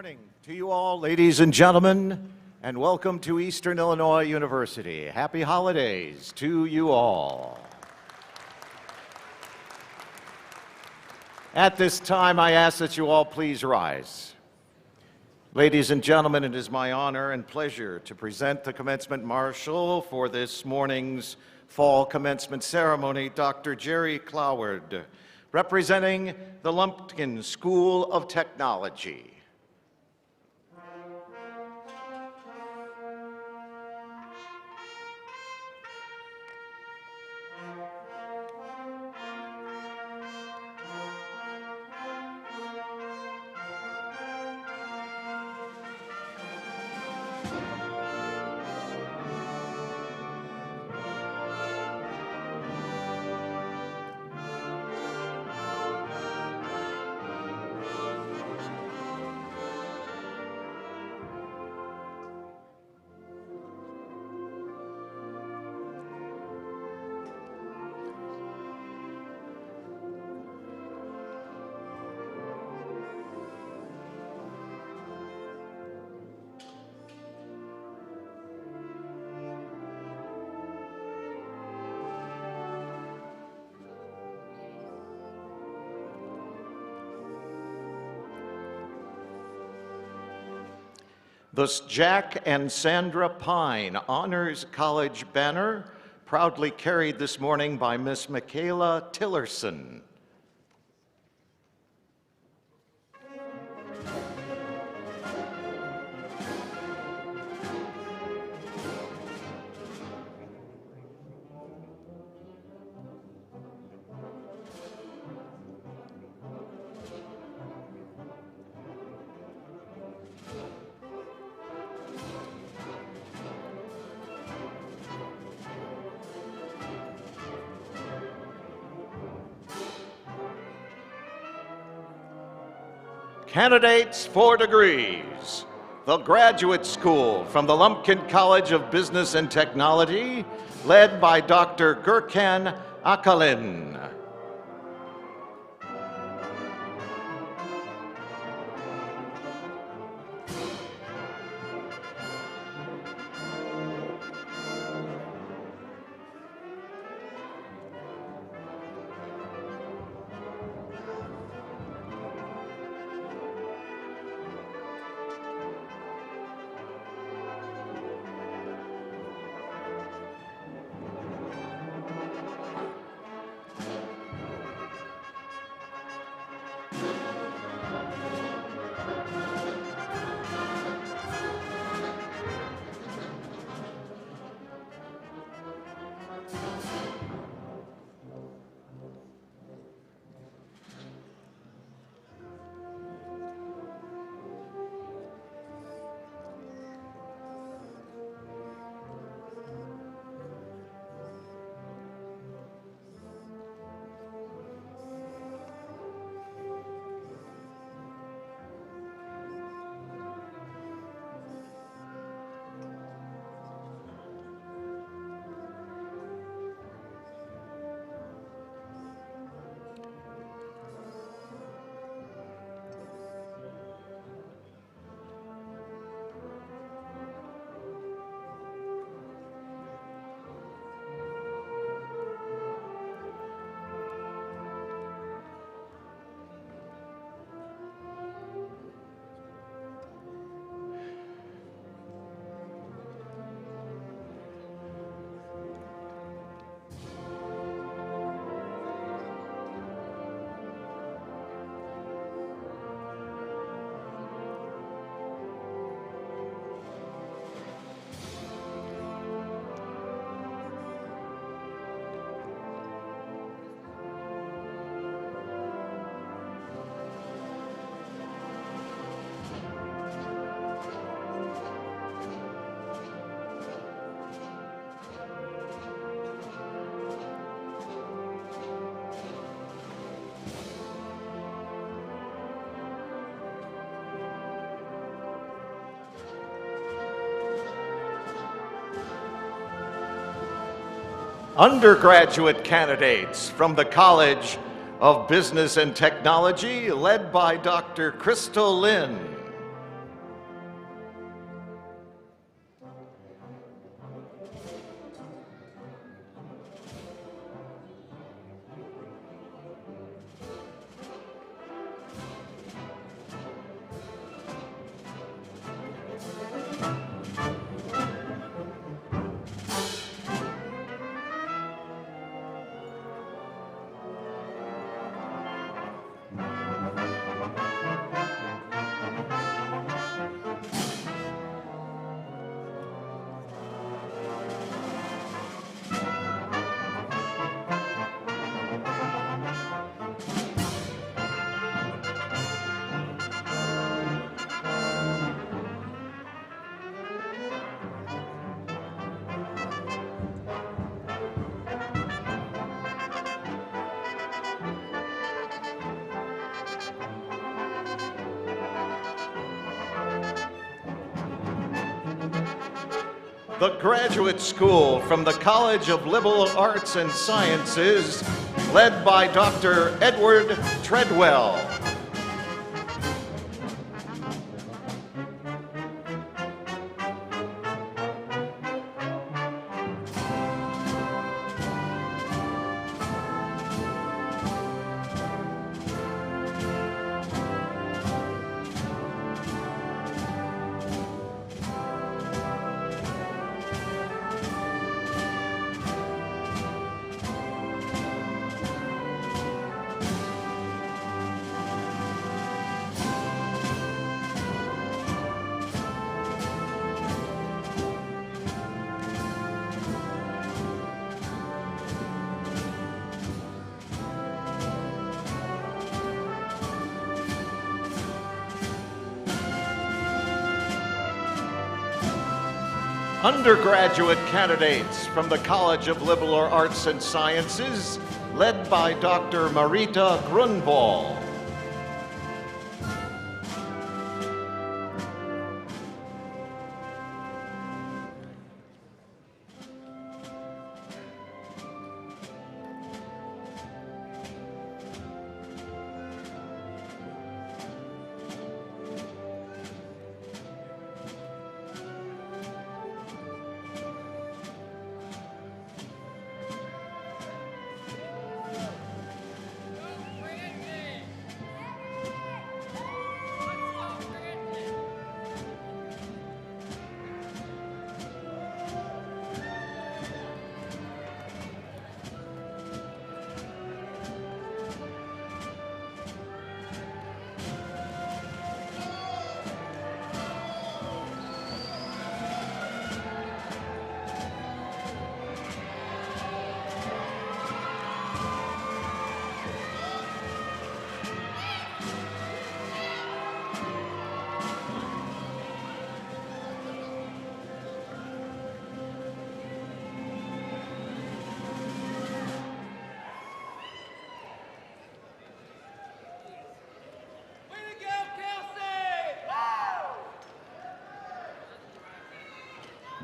morning to you all, ladies and gentlemen, and welcome to Eastern Illinois University. Happy holidays to you all. At this time, I ask that you all please rise. Ladies and gentlemen, it is my honor and pleasure to present the commencement marshal for this morning's fall commencement ceremony, Dr. Jerry Cloward, representing the Lumpkin School of Technology. Thus, Jack and Sandra Pine Honors College banner, proudly carried this morning by Miss Michaela Tillerson. Candidates for degrees. The Graduate School from the Lumpkin College of Business and Technology, led by Dr. Gurkan Akalin. Undergraduate candidates from the College of Business and Technology, led by Dr. Crystal Lynn. The graduate school from the College of Liberal Arts and Sciences, led by Dr. Edward Treadwell. Undergraduate candidates from the College of Liberal Arts and Sciences, led by Dr. Marita Grunwald.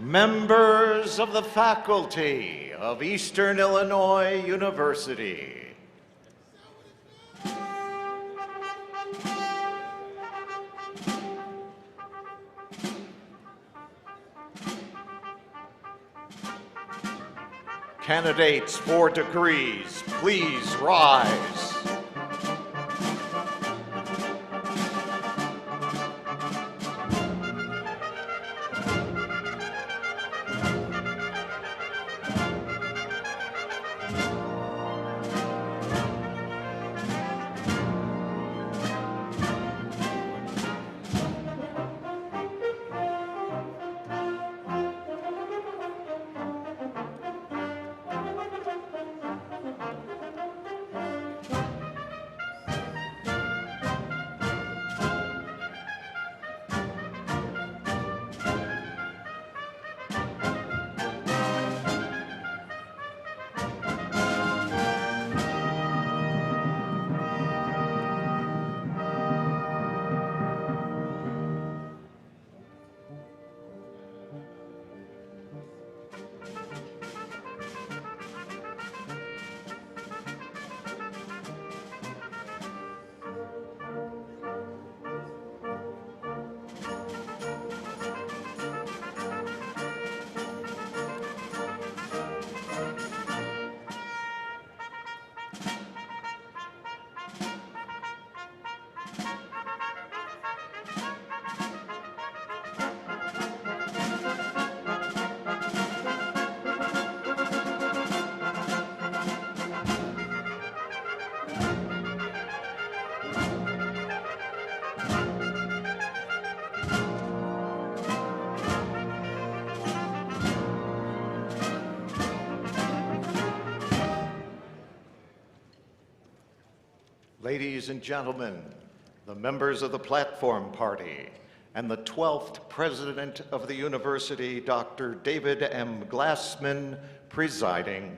Members of the faculty of Eastern Illinois University. Candidates for degrees, please rise. Ladies and gentlemen, the members of the Platform Party and the 12th President of the University, Dr. David M. Glassman, presiding.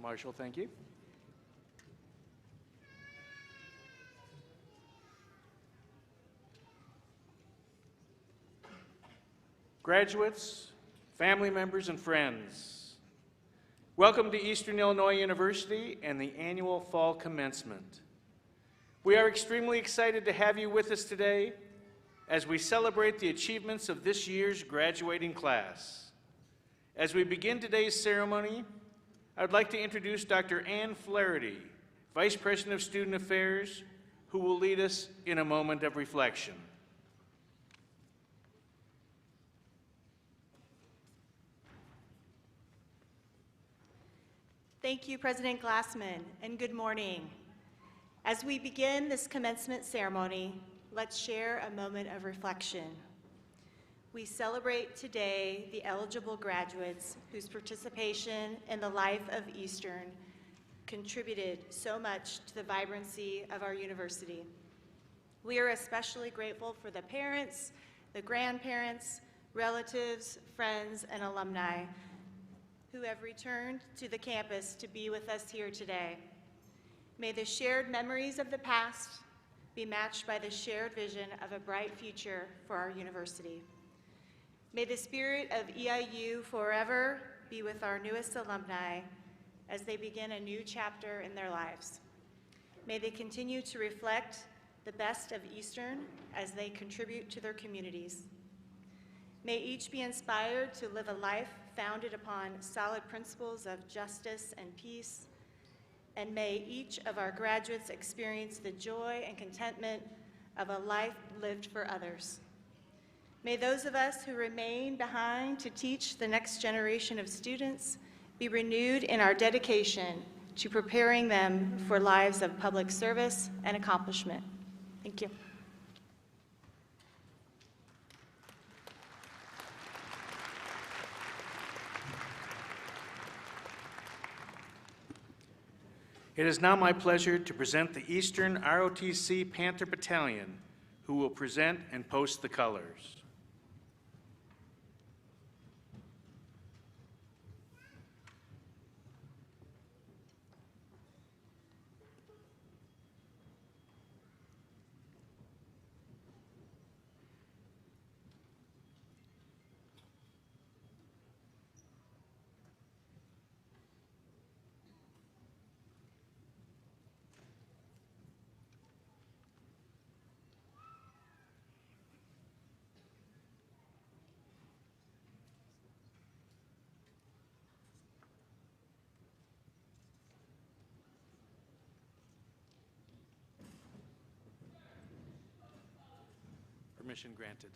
Marshall, thank you. Graduates, family members, and friends, welcome to Eastern Illinois University and the annual Fall Commencement. We are extremely excited to have you with us today as we celebrate the achievements of this year's graduating class. As we begin today's ceremony, I would like to introduce Dr. Ann Flaherty, Vice President of Student Affairs, who will lead us in a moment of reflection. Thank you, President Glassman, and good morning. As we begin this commencement ceremony, let's share a moment of reflection. We celebrate today the eligible graduates whose participation in the life of Eastern contributed so much to the vibrancy of our university. We are especially grateful for the parents, the grandparents, relatives, friends, and alumni who have returned to the campus to be with us here today. May the shared memories of the past be matched by the shared vision of a bright future for our university. May the spirit of EIU forever be with our newest alumni as they begin a new chapter in their lives. May they continue to reflect the best of Eastern as they contribute to their communities. May each be inspired to live a life founded upon solid principles of justice and peace, and may each of our graduates experience the joy and contentment of a life lived for others. May those of us who remain behind to teach the next generation of students be renewed in our dedication to preparing them for lives of public service and accomplishment. Thank you. It is now my pleasure to present the Eastern ROTC Panther Battalion, who will present and post the colors. Permission granted.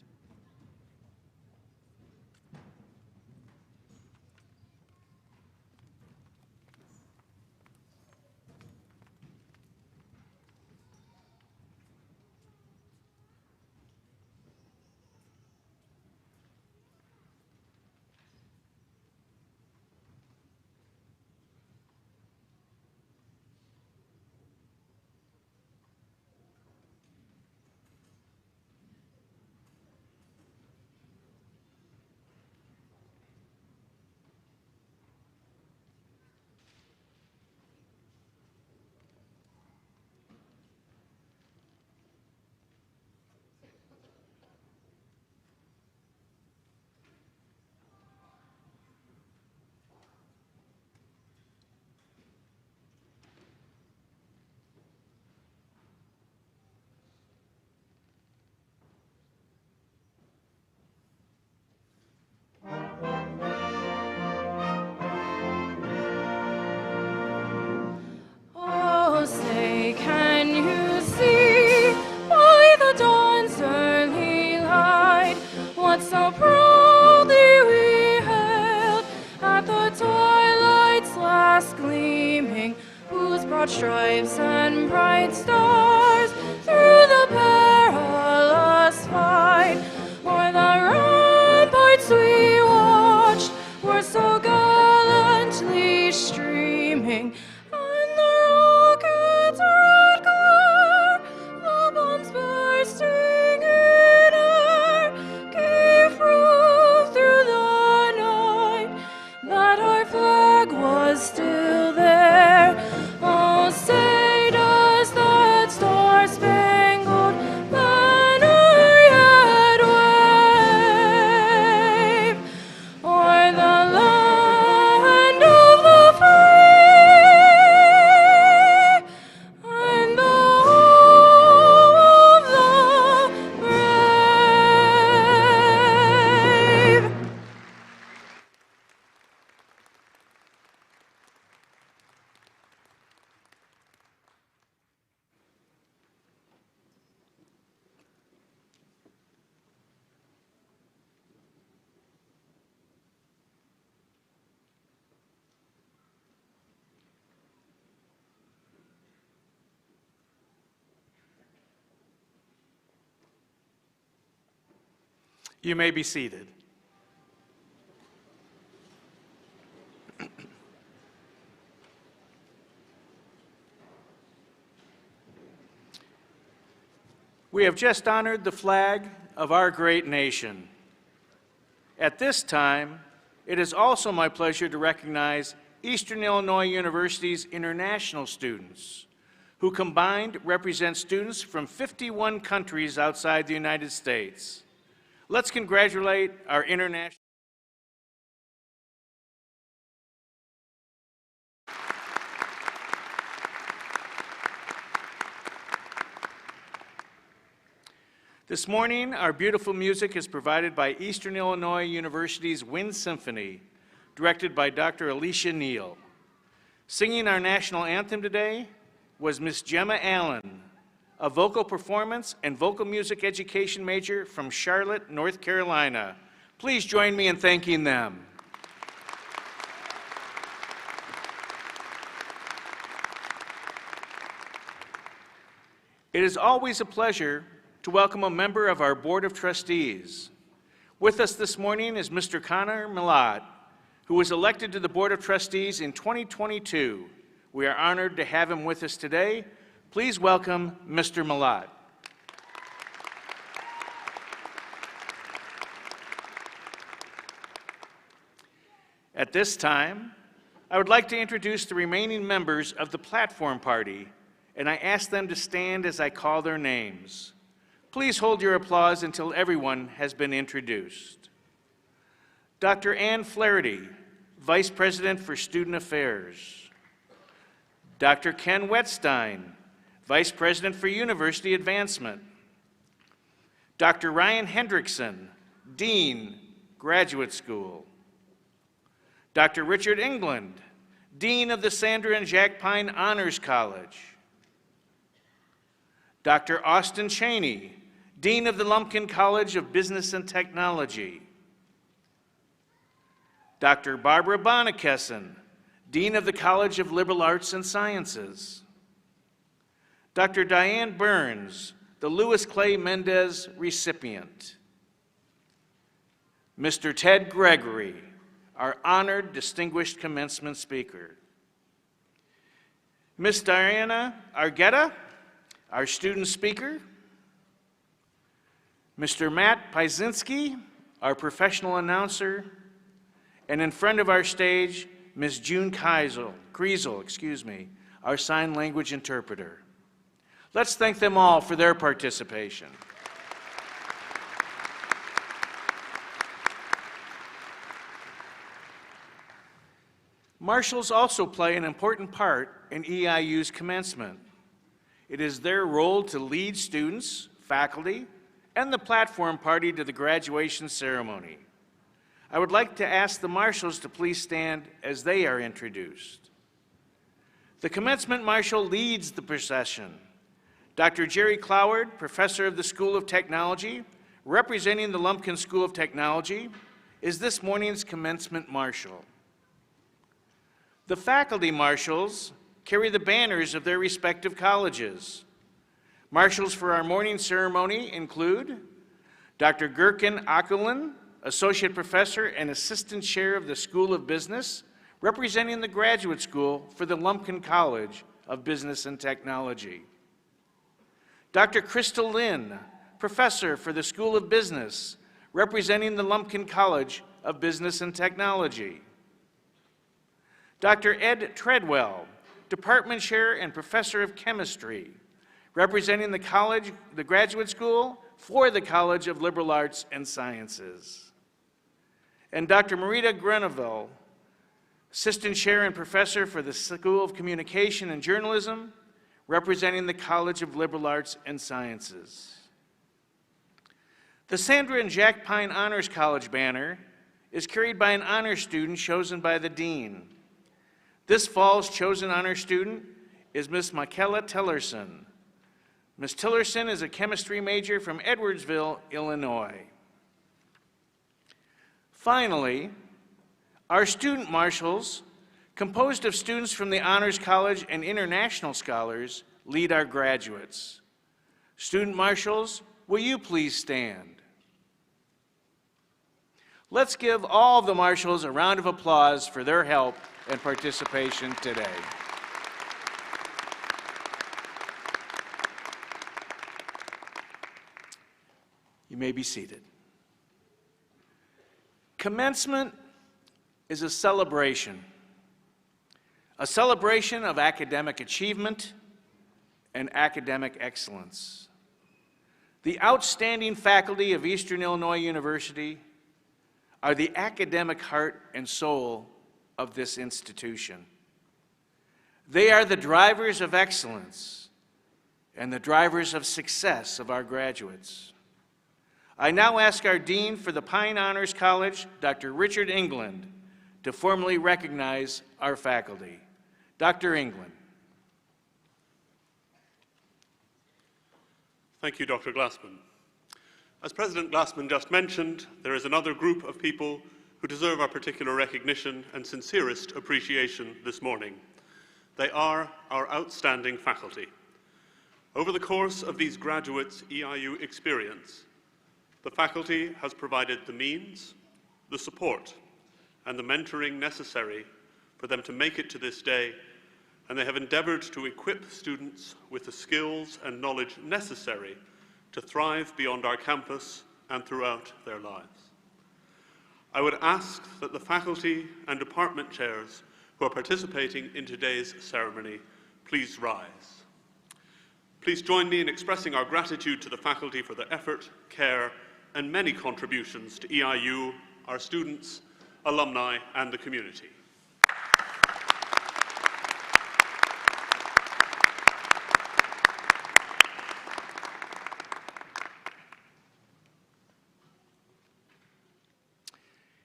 You may be seated. We have just honored the flag of our great nation. At this time, it is also my pleasure to recognize Eastern Illinois University's international students, who combined represent students from 51 countries outside the United States. Let's congratulate our international. This morning, our beautiful music is provided by Eastern Illinois University's Wind Symphony, directed by Dr. Alicia Neal. Singing our national anthem today was Miss Gemma Allen, a vocal performance and vocal music education major from Charlotte, North Carolina. Please join me in thanking them. It is always a pleasure to welcome a member of our Board of Trustees. With us this morning is Mr. Connor Millot, who was elected to the Board of Trustees in 2022. We are honored to have him with us today. Please welcome Mr. Millot. At this time, I would like to introduce the remaining members of the Platform Party, and I ask them to stand as I call their names. Please hold your applause until everyone has been introduced. Dr. Ann Flaherty, Vice President for Student Affairs. Dr. Ken Wetstein, Vice President for University Advancement. Dr. Ryan Hendrickson, Dean, Graduate School. Dr. Richard England, Dean of the Sandra and Jack Pine Honors College. Dr. Austin Cheney, Dean of the Lumpkin College of Business and Technology. Dr. Barbara Bonnekessen, Dean of the College of Liberal Arts and Sciences. Dr. Diane Burns, the Louis Clay Mendez recipient. Mr. Ted Gregory, our honored distinguished commencement speaker. Ms. Diana Argueta, our student speaker. Mr. Matt Piesinski, our professional announcer, and in front of our stage, Ms. June Kriesel, our sign language interpreter. Let's thank them all for their participation. Marshals also play an important part in EIU's commencement. It is their role to lead students, faculty, and the platform party to the graduation ceremony. I would like to ask the marshals to please stand as they are introduced. The commencement marshal leads the procession. Dr. Jerry Cloward, professor of the School of Technology, representing the Lumpkin School of Technology, is this morning's commencement marshal. The faculty marshals carry the banners of their respective colleges. Marshals for our morning ceremony include Dr. Gherkin Akulin, Associate Professor and Assistant Chair of the School of Business, representing the Graduate School for the Lumpkin College of Business and Technology. Dr. Crystal Lynn, Professor for the School of Business, representing the Lumpkin College of Business and Technology. Dr. Ed Treadwell, Department Chair and Professor of Chemistry, representing the Graduate School for the College of Liberal Arts and Sciences. And Dr. Marita Greneville, Assistant Chair and Professor for the School of Communication and Journalism, representing the College of Liberal Arts and Sciences. The Sandra and Jack Pine Honors College banner is carried by an honor student chosen by the Dean. This fall's chosen honor student is Miss Michaela Tillerson. Ms. Tillerson is a chemistry major from Edwardsville, Illinois. Finally, our student marshals, composed of students from the Honors College and international scholars, lead our graduates. Student marshals, will you please stand? Let's give all of the marshals a round of applause for their help and participation today. You may be seated. Commencement is a celebration of academic achievement and academic excellence. The outstanding faculty of Eastern Illinois University are the academic heart and soul of this institution. They are the drivers of excellence and the drivers of success of our graduates. I now ask our Dean for the Pine Honors College, Dr. Richard England, to formally recognize our faculty. Dr. England. Thank you, Dr. Glassman. As President Glassman just mentioned, there is another group of people who deserve our particular recognition and sincerest appreciation this morning. They are our outstanding faculty. Over the course of these graduates' EIU experience, the faculty has provided the means, the support, and the mentoring necessary for them to make it to this day, and they have endeavored to equip students with the skills and knowledge necessary to thrive beyond our campus and throughout their lives. I would ask that the faculty and department chairs who are participating in today's ceremony please rise. Please join me in expressing our gratitude to the faculty for their effort, care, and many contributions to EIU, our students, alumni, and the community.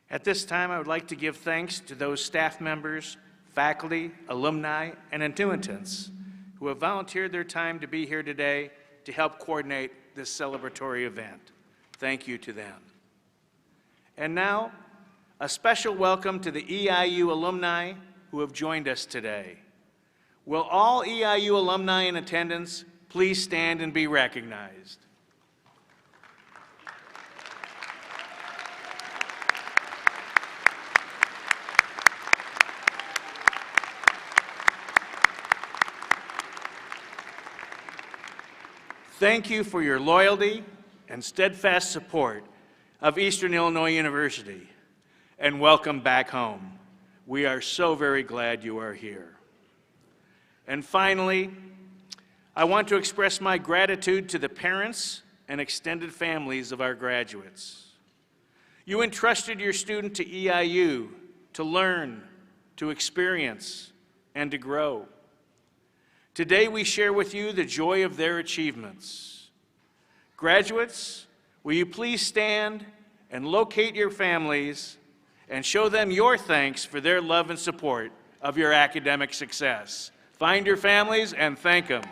At this time, I would like to give thanks to those staff members, faculty, alumni, and annuitants who have volunteered their time to be here today to help coordinate this celebratory event. Thank you to them. And now, a special welcome to the EIU alumni who have joined us today. Will all EIU alumni in attendance please stand and be recognized? Thank you for your loyalty and steadfast support of Eastern Illinois University, and welcome back home. We are so very glad you are here. And finally, I want to express my gratitude to the parents and extended families of our graduates. You entrusted your student to EIU to learn, to experience, and to grow. Today we share with you the joy of their achievements. Graduates, will you please stand and locate your families and show them your thanks for their love and support of your academic success. Find your families and thank them.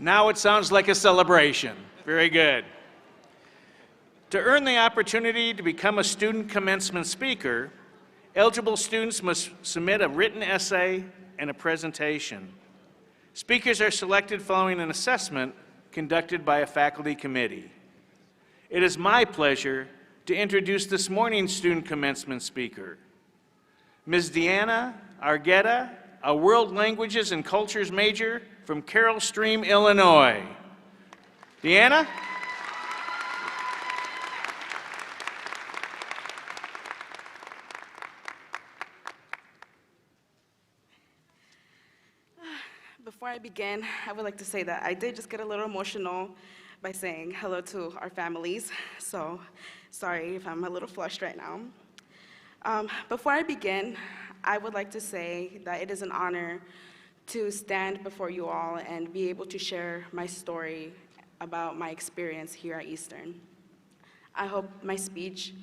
Now it sounds like a celebration. Very good. To earn the opportunity to become a student commencement speaker, eligible students must submit a written essay and a presentation. Speakers are selected following an assessment conducted by a faculty committee. It is my pleasure to introduce this morning's student commencement speaker, Ms. Deanna Argueta, a World Languages and Cultures major from Carroll Stream, Illinois. Deanna? Before I begin, I would like to say that I did just get a little emotional by saying hello to our families, so sorry if I'm a little flushed right now. Before I begin, I would like to say that it is an honor to stand before you all and be able to share my story about my experience here at Eastern. I hope my speech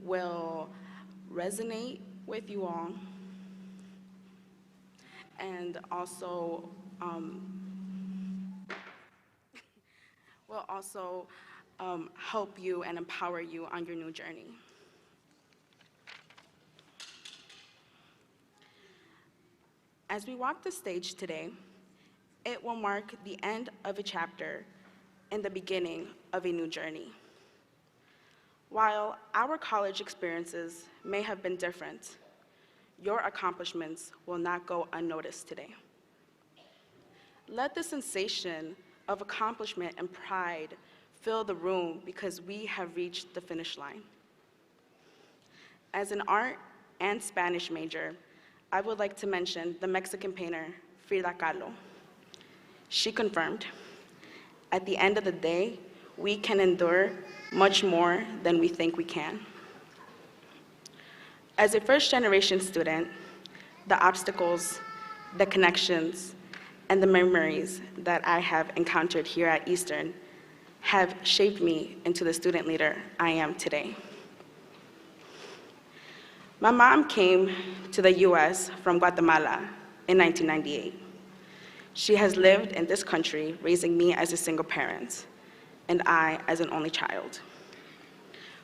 will resonate with you all and also help you and empower you on your new journey. As we walk the stage today, it will mark the end of a chapter and the beginning of a new journey. While our college experiences may have been different, your accomplishments will not go unnoticed today. Let the sensation of accomplishment and pride fill the room because we have reached the finish line. As an art and Spanish major, I would like to mention the Mexican painter, Frida Kahlo. She confirmed, at the end of the day, we can endure much more than we think we can. As a first-generation student, the obstacles, the connections, and the memories that I have encountered here at Eastern have shaped me into the student leader I am today. My mom came to the US from Guatemala in 1998. She has lived in this country, raising me as a single parent, and I as an only child.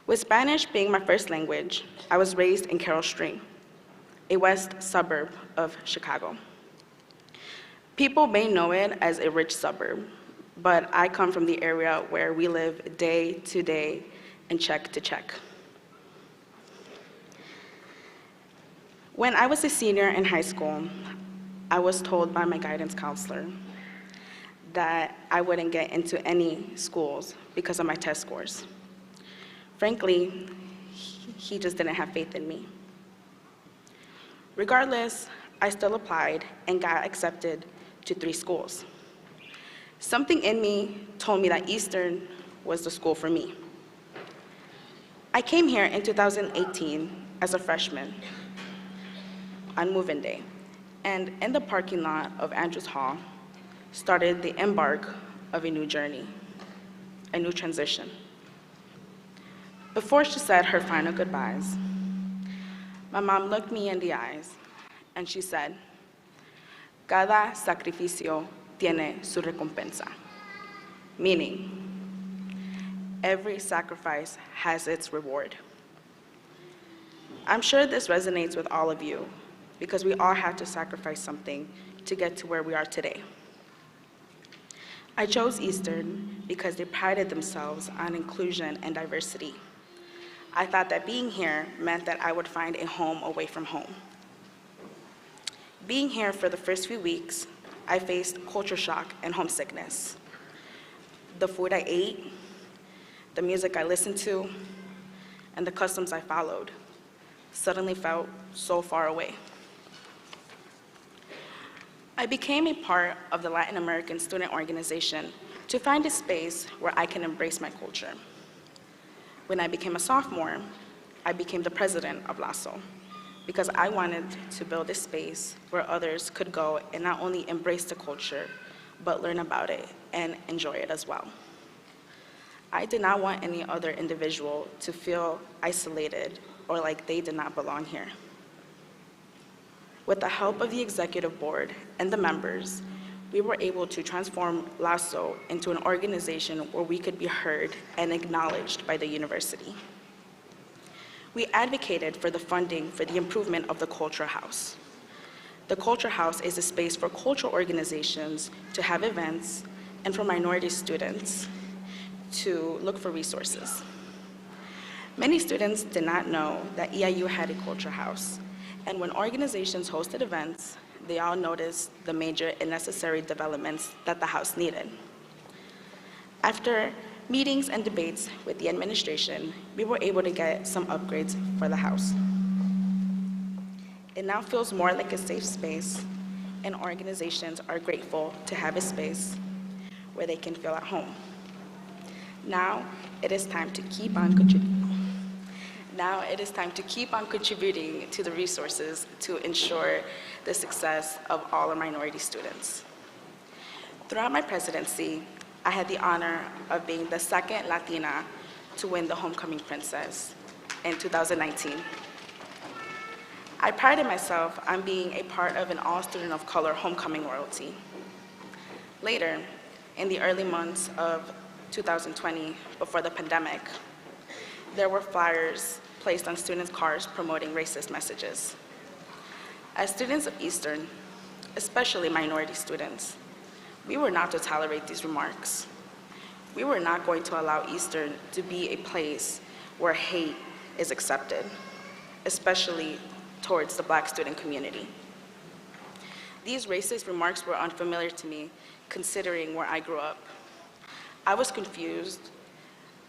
With Spanish being my first language, I was raised in Carroll Stream, a west suburb of Chicago. People may know it as a rich suburb, but I come from the area where we live day to day and check to check. When I was a senior in high school, I was told by my guidance counselor that I wouldn't get into any schools because of my test scores. Frankly, he just didn't have faith in me. Regardless, I still applied and got accepted to 3 schools. Something in me told me that Eastern was the school for me. I came here in 2018 as a freshman on move-in day, and in the parking lot of Andrews Hall started the embark of a new journey, a new transition. Before she said her final goodbyes, my mom looked me in the eyes and she said, "Cada sacrificio tiene su recompensa," meaning every sacrifice has its reward. I'm sure this resonates with all of you because we all had to sacrifice something to get to where we are today. I chose Eastern because they prided themselves on inclusion and diversity. I thought that being here meant that I would find a home away from home. Being here for the first few weeks, I faced culture shock and homesickness. The food I ate, the music I listened to, and the customs I followed suddenly felt so far away. I became a part of the Latin American Student Organization to find a space where I can embrace my culture. When I became a sophomore, I became the president of LASO because I wanted to build a space where others could go and not only embrace the culture, but learn about it and enjoy it as well. I did not want any other individual to feel isolated or like they did not belong here. With the help of the executive board and the members, we were able to transform LASO into an organization where we could be heard and acknowledged by the university. We advocated for the funding for the improvement of the Culture House. The Culture House is a space for cultural organizations to have events and for minority students to look for resources. Many students did not know that EIU had a Culture House, and when organizations hosted events, they all noticed the major and necessary developments that the house needed. After meetings and debates with the administration, we were able to get some upgrades for the house. It now feels more like a safe space, and organizations are grateful to have a space where they can feel at home. Now it is time to keep on contributing. Now it is time to keep on contributing to the resources to ensure the success of all our minority students. Throughout my presidency, I had the honor of being the second Latina to win the Homecoming Princess in 2019. I prided myself on being a part of an all-student of color homecoming royalty. Later, in the early months of 2020, before the pandemic, there were flyers placed on students' cars promoting racist messages. As students of Eastern, especially minority students, we were not to tolerate these remarks. We were not going to allow Eastern to be a place where hate is accepted, especially towards the Black student community. These racist remarks were unfamiliar to me, considering where I grew up. I was confused,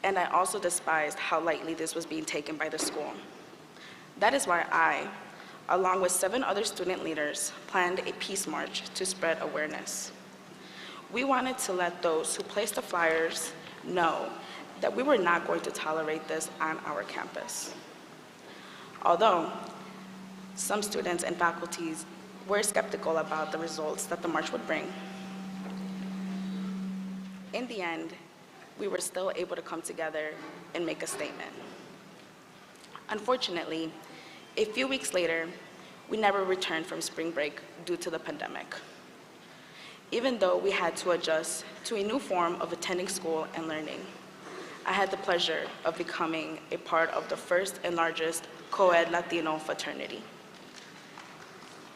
and I also despised how lightly this was being taken by the school. That is why I, along with 7 other student leaders, planned a peace march to spread awareness. We wanted to let those who placed the flyers know that we were not going to tolerate this on our campus. Although some students and faculties were skeptical about the results that the march would bring, in the end, we were still able to come together and make a statement. Unfortunately, a few weeks later, we never returned from spring break due to the pandemic. Even though we had to adjust to a new form of attending school and learning, I had the pleasure of becoming a part of the first and largest co-ed Latino fraternity.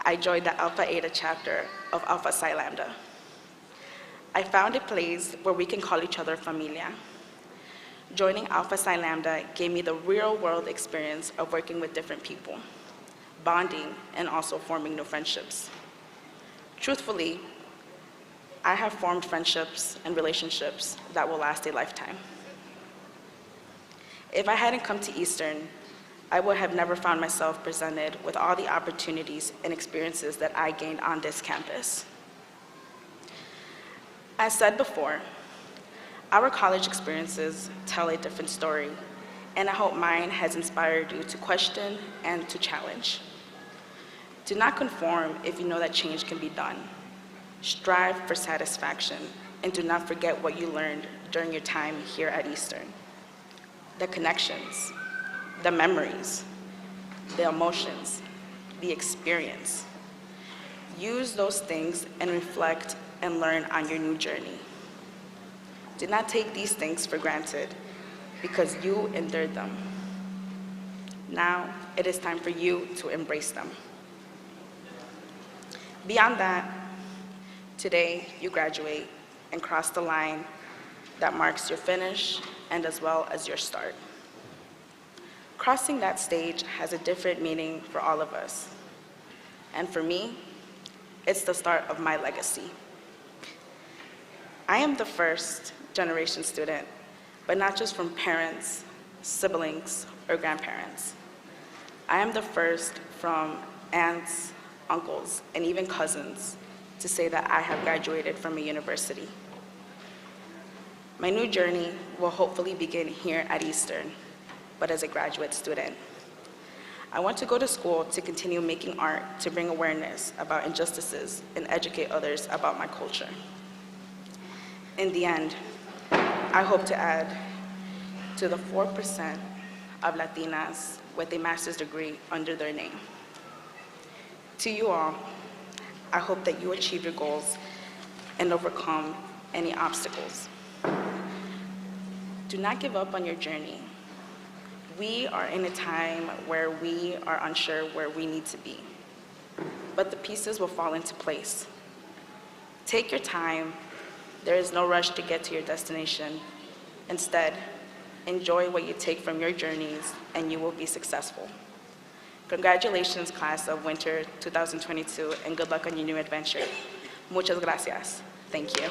I joined the Alpha Eta chapter of Alpha Psi Lambda. I found a place where we can call each other familia. Joining Alpha Psi Lambda gave me the real-world experience of working with different people, bonding, and also forming new friendships. Truthfully, I have formed friendships and relationships that will last a lifetime. If I hadn't come to Eastern, I would have never found myself presented with all the opportunities and experiences that I gained on this campus. As said before, our college experiences tell a different story, and I hope mine has inspired you to question and to challenge. Do not conform if you know that change can be done. Strive for satisfaction, and do not forget what you learned during your time here at Eastern. The connections, the memories, the emotions, the experience. Use those things and reflect and learn on your new journey. Do not take these things for granted because you endured them. Now it is time for you to embrace them. Beyond that, today you graduate and cross the line that marks your finish and as well as your start. Crossing that stage has a different meaning for all of us. And for me, it's the start of my legacy. I am the first generation student, but not just from parents, siblings, or grandparents. I am the first from aunts, uncles, and even cousins to say that I have graduated from a university. My new journey will hopefully begin here at Eastern, but as a graduate student. I want to go to school to continue making art to bring awareness about injustices and educate others about my culture. In the end, I hope to add to the 4% of Latinas with a master's degree under their name. To you all, I hope that you achieve your goals and overcome any obstacles. Do not give up on your journey. We are in a time where we are unsure where we need to be, but the pieces will fall into place. Take your time. There is no rush to get to your destination. Instead, enjoy what you take from your journeys, and you will be successful. Congratulations, class of winter 2022, and good luck on your new adventure. Muchas gracias. Thank you.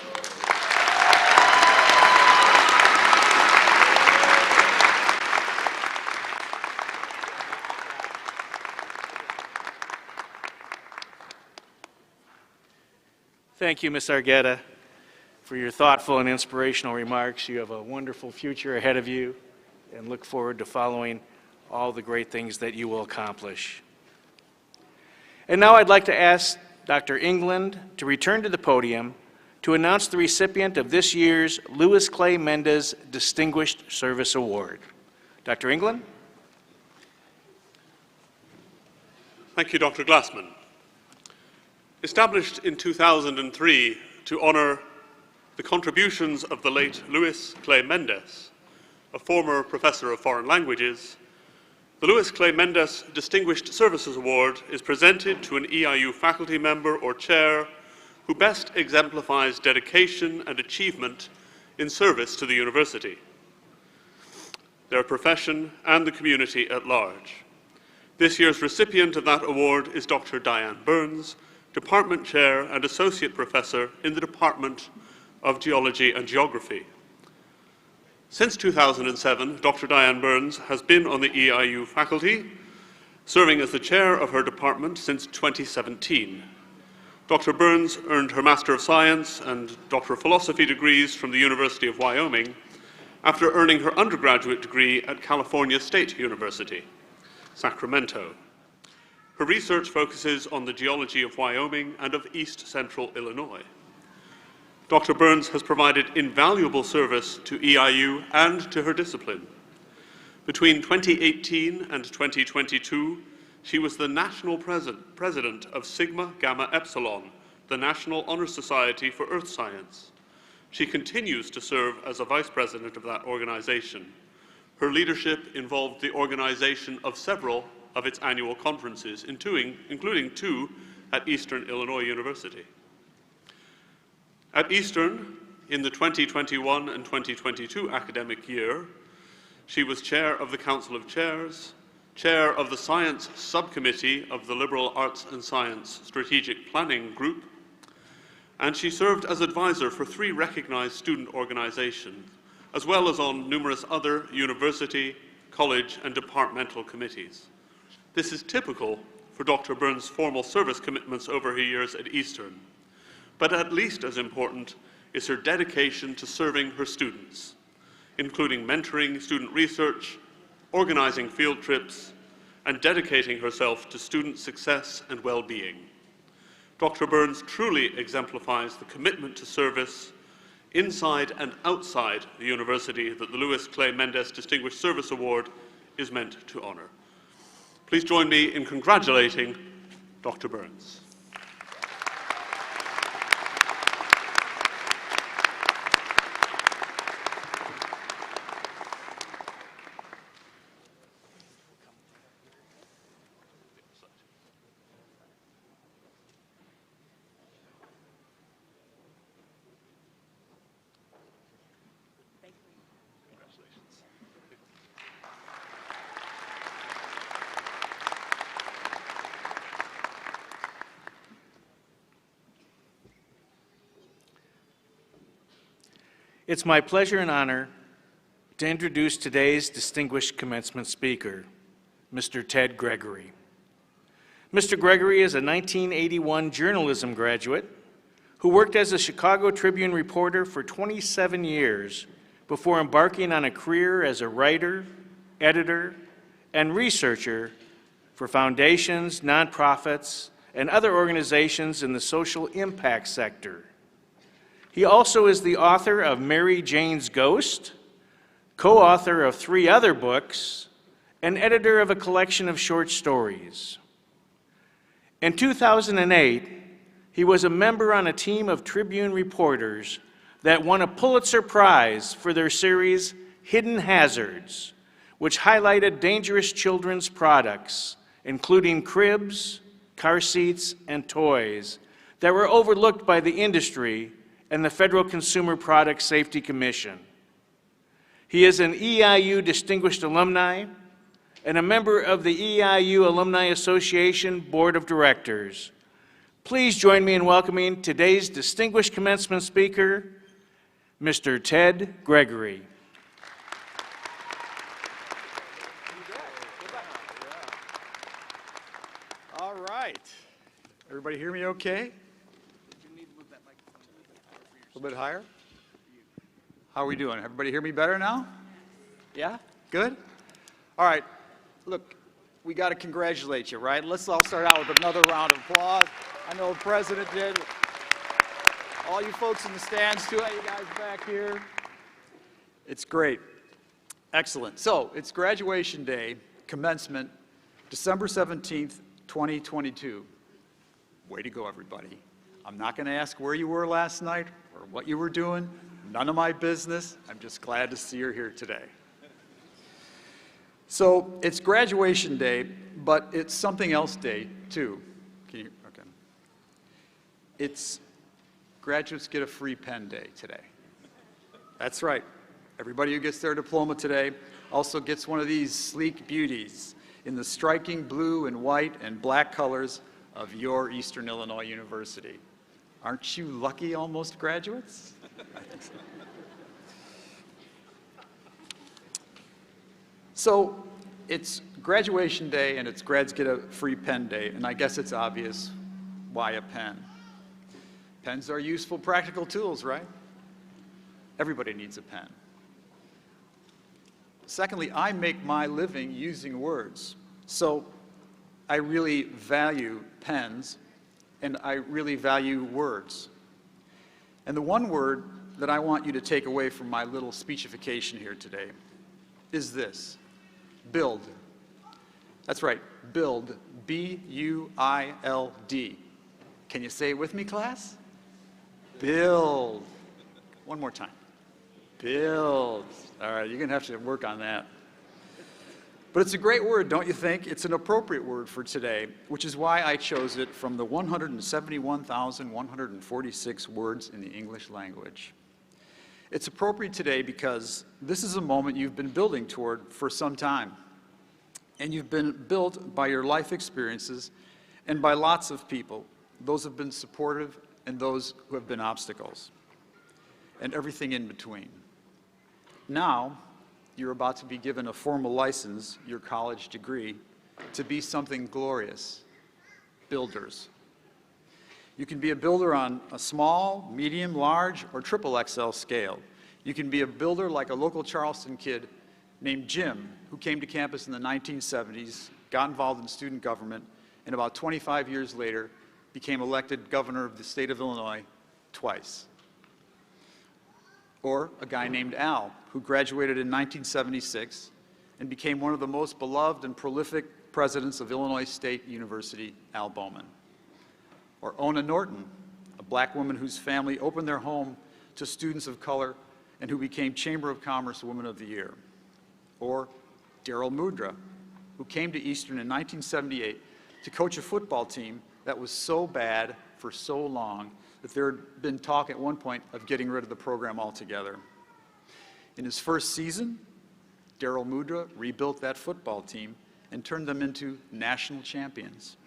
Thank you, Ms. Argueta, for your thoughtful and inspirational remarks. You have a wonderful future ahead of you, and look forward to following all the great things that you will accomplish. And now I'd like to ask Dr. England to return to the podium to announce the recipient of this year's Louis Clay Mendez Distinguished Service Award. Dr. England? Thank you, Dr. Glassman. Established in 2003 to honor the contributions of the late Louis Clay Mendez, a former professor of foreign languages, the Louis Clay Mendez Distinguished Services Award is presented to an EIU faculty member or chair who best exemplifies dedication and achievement in service to the university, their profession, and the community at large. This year's recipient of that award is Dr. Diane Burns, Department Chair and Associate Professor in the Department of Geology and Geography. Since 2007, Dr. Diane Burns has been on the EIU faculty, serving as the chair of her department since 2017. Dr. Burns earned her Master of Science and Doctor of Philosophy degrees from the University of Wyoming after earning her undergraduate degree at California State University, Sacramento. Her research focuses on the geology of Wyoming and of East Central Illinois. Dr. Burns has provided invaluable service to EIU and to her discipline. Between 2018 and 2022, she was the national president of Sigma Gamma Epsilon, the National Honor Society for Earth Science. She continues to serve as a vice president of that organization. Her leadership involved the organization of several of its annual conferences, including two at Eastern Illinois University. At Eastern, in the 2021 and 2022 academic year, she was chair of the Council of Chairs, chair of the Science Subcommittee of the Liberal Arts and Science Strategic Planning Group, and she served as advisor for 3 recognized student organizations, as well as on numerous other university, college, and departmental committees. This is typical for Dr. Burns' formal service commitments over her years at Eastern. But at least as important is her dedication to serving her students, including mentoring student research, organizing field trips, and dedicating herself to student success and well-being. Dr. Burns truly exemplifies the commitment to service inside and outside the university that the Louis Clay Mendez Distinguished Service Award is meant to honor. Please join me in congratulating Dr. Burns. It's my pleasure and honor to introduce today's distinguished commencement speaker, Mr. Ted Gregory. Mr. Gregory is a 1981 journalism graduate who worked as a Chicago Tribune reporter for 27 years before embarking on a career as a writer, editor, and researcher for foundations, nonprofits, and other organizations in the social impact sector. He also is the author of Mary Jane's Ghost, co-author of 3 other books, and editor of a collection of short stories. In 2008, he was a member on a team of Tribune reporters that won a Pulitzer Prize for their series Hidden Hazards, which highlighted dangerous children's products, including cribs, car seats, and toys that were overlooked by the industry and the Federal Consumer Product Safety Commission. He is an EIU Distinguished Alumni and a member of the EIU Alumni Association Board of Directors. Please join me in welcoming today's distinguished commencement speaker, Mr. Ted Gregory. All right. Everybody hear me okay? A little bit higher? How are we doing? Everybody hear me better now? Yeah? Good? All right. Look, we got to congratulate you, right? Let's all start out with another round of applause. I know the president did. all you folks in the stands too, you guys back here. It's great. Excellent. So it's graduation day, commencement, December 17th, 2022. Way to go, everybody. I'm not going to ask where you were last night or what you were doing. None of my business. I'm just glad to see you're here today. So it's graduation day, but it's something else day, too. Okay. It's graduates get a free pen day today. That's right. Everybody who gets their diploma today also gets one of these sleek beauties in the striking blue and white and black colors of your Eastern Illinois University. Aren't you lucky almost graduates? So it's graduation day and it's grads get a free pen day, and I guess it's obvious why a pen. Pens are useful, practical tools, right? Everybody needs a pen. Secondly, I make my living using words, so I really value pens and I really value words. And the one word that I want you to take away from my little speechification here today is this: build. That's right, build, B-U-I-L-D. Can you say it with me, class? Build. One more time. Build. All right, you're going to have to work on that. But it's a great word, don't you think? It's an appropriate word for today, which is why I chose it from the 171,146 words in the English language. It's appropriate today because this is a moment you've been building toward for some time. And you've been built by your life experiences and by lots of people. Those have been supportive and those who have been obstacles, and everything in between. Now, you're about to be given a formal license, your college degree, to be something glorious: builders. You can be a builder on a small, medium, large, or triple XL scale. You can be a builder like a local Charleston kid named Jim, who came to campus in the 1970s, got involved in student government, and about 25 years later became elected governor of the state of Illinois twice. Or a guy named Al, who graduated in 1976 and became one of the most beloved and prolific presidents of Illinois State University, Al Bowman. Or Ona Norton, a black woman whose family opened their home to students of color and who became Chamber of Commerce Woman of the Year. Or Daryl Mudra, who came to Eastern in 1978 to coach a football team that was so bad for so long that there had been talk at one point of getting rid of the program altogether. In his first season, Daryl Mudra rebuilt that football team and turned them into national champions,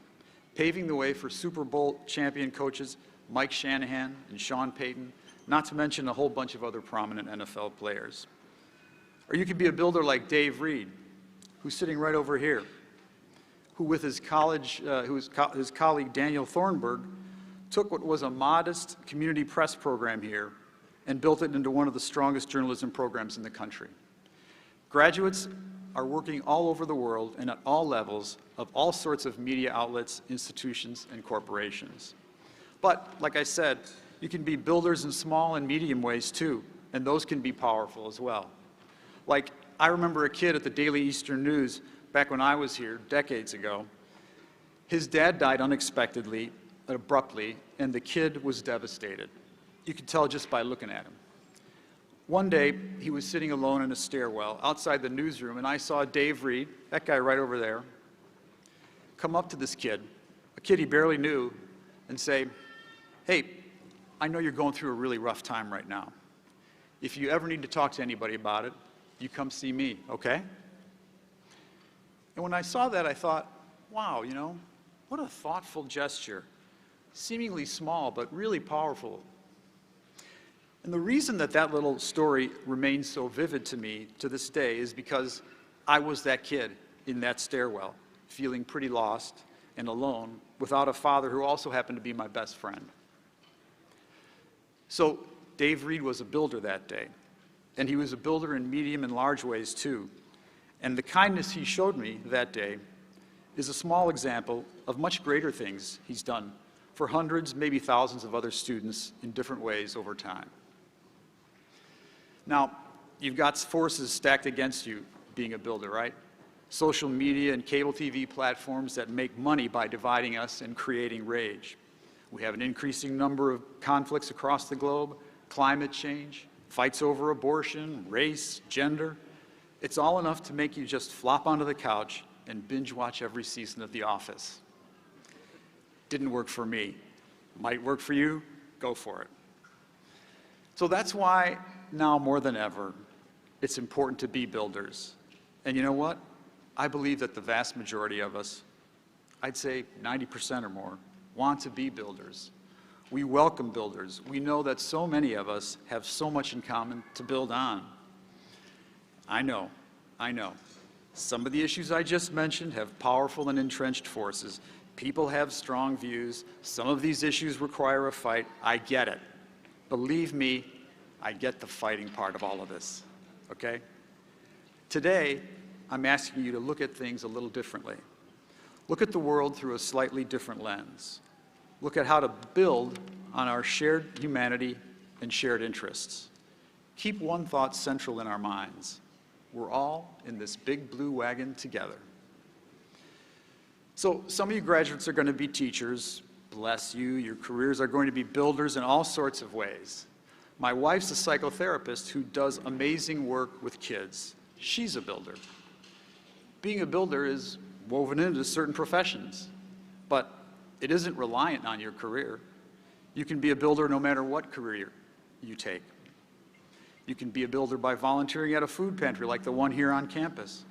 paving the way for Super Bowl champion coaches Mike Shanahan and Sean Payton, not to mention a whole bunch of other prominent NFL players. Or you could be a builder like Dave Reed, who's sitting right over here, who with his colleague Daniel Thornburg took what was a modest community press program here and built it into one of the strongest journalism programs in the country. Graduates are working all over the world and at all levels of all sorts of media outlets, institutions, and corporations. But, like I said, you can be builders in small and medium ways too, and those can be powerful as well. Like, I remember a kid at the Daily Eastern News back when I was here decades ago. His dad died unexpectedly, abruptly, and the kid was devastated. You could tell just by looking at him. One day, he was sitting alone in a stairwell outside the newsroom, and I saw Dave Reed, that guy right over there, come up to this kid, a kid he barely knew, and say, "Hey, I know you're going through a really rough time right now. If you ever need to talk to anybody about it, you come see me, okay?" And when I saw that, I thought, wow, you know, what a thoughtful gesture. Seemingly small, but really powerful. And the reason that that little story remains so vivid to me to this day is because I was that kid in that stairwell, feeling pretty lost and alone, without a father who also happened to be my best friend. So Dave Reed was a builder that day, and he was a builder in medium and large ways too. And the kindness he showed me that day is a small example of much greater things he's done for hundreds, maybe thousands of other students in different ways over time. Now, you've got forces stacked against you being a builder, right? Social media and cable TV platforms that make money by dividing us and creating rage. We have an increasing number of conflicts across the globe, climate change, fights over abortion, race, gender. It's all enough to make you just flop onto the couch and binge watch every season of The Office. Didn't work for me. Might work for you, go for it. So that's why now more than ever, it's important to be builders. And you know what? I believe that the vast majority of us, I'd say 90% or more, want to be builders. We welcome builders. We know that so many of us have so much in common to build on. I know. Some of the issues I just mentioned have powerful and entrenched forces. People have strong views. Some of these issues require a fight. I get it. Believe me, I get the fighting part of all of this, okay? Today, I'm asking you to look at things a little differently. Look at the world through a slightly different lens. Look at how to build on our shared humanity and shared interests. Keep one thought central in our minds. We're all in this big blue wagon together. So some of you graduates are going to be teachers. Bless you. Your careers are going to be builders in all sorts of ways. My wife's a psychotherapist who does amazing work with kids. She's a builder. Being a builder is woven into certain professions, but it isn't reliant on your career. You can be a builder no matter what career you take. You can be a builder by volunteering at a food pantry like the one here on campus.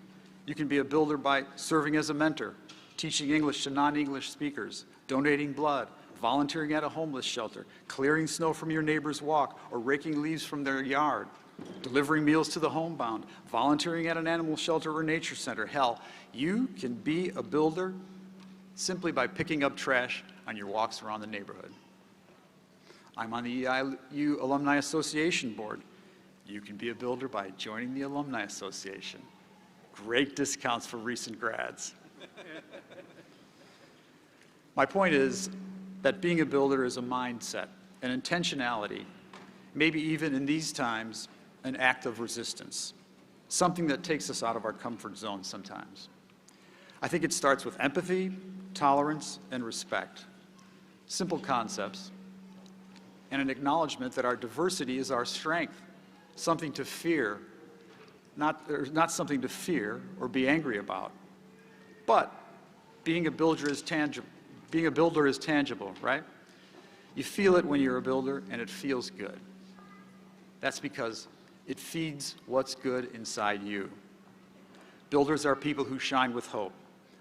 You can be a builder by serving as a mentor, teaching English to non-English speakers, donating blood, volunteering at a homeless shelter, clearing snow from your neighbor's walk, or raking leaves from their yard, delivering meals to the homebound, volunteering at an animal shelter or nature center. Hell, you can be a builder simply by picking up trash on your walks around the neighborhood. I'm on the EIU Alumni Association Board. You can be a builder by joining the Alumni Association. Great discounts for recent grads. My point is that being a builder is a mindset, an intentionality, maybe even in these times, an act of resistance, something that takes us out of our comfort zone sometimes. I think it starts with empathy, tolerance, and respect. Simple concepts, and an acknowledgement that our diversity is our strength, something to fear, not something to fear or be angry about. But being a builder is tangible. Being a builder is tangible, right? You feel it when you're a builder, and it feels good. That's because it feeds what's good inside you. Builders are people who shine with hope,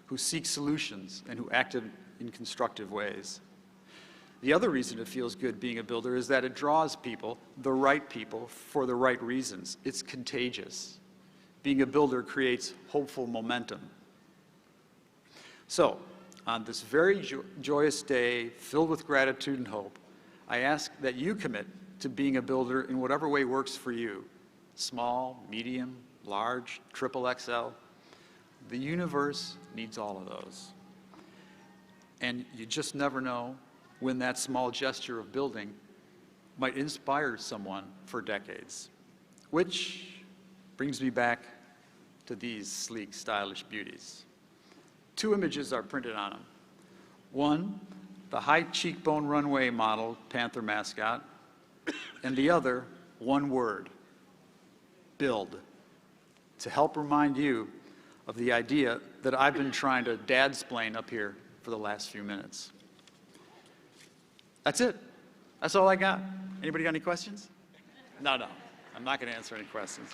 who seek solutions, and who act in constructive ways. The other reason it feels good being a builder is that it draws people, the right people, for the right reasons. It's contagious. Being a builder creates hopeful momentum. So, on this very joyous day, filled with gratitude and hope, I ask that you commit to being a builder in whatever way works for you. Small, medium, large, triple XL. The universe needs all of those. And you just never know when that small gesture of building might inspire someone for decades. Which brings me back to these sleek, stylish beauties. Two images are printed on them. One, the high cheekbone runway model Panther mascot, and the other, one word, build, to help remind you of the idea that I've been trying to dad-splain up here for the last few minutes. That's it. That's all I got. Anybody got any questions? No. I'm not going to answer any questions.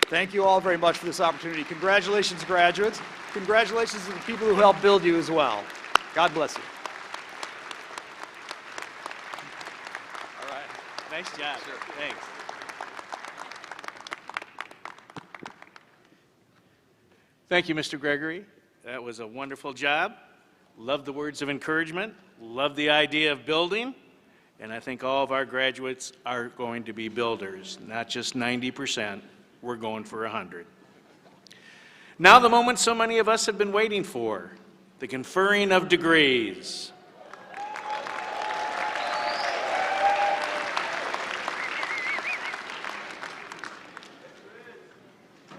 Thank you all very much for this opportunity. Congratulations, graduates. Congratulations to the people who helped build you as well. God bless you. All right. Nice job. Sure. Thanks. Thank you, Mr. Gregory. That was a wonderful job. Love the words of encouragement. Love the idea of building. And I think all of our graduates are going to be builders, not just 90%. We're going for 100. Now the moment so many of us have been waiting for, the conferring of degrees.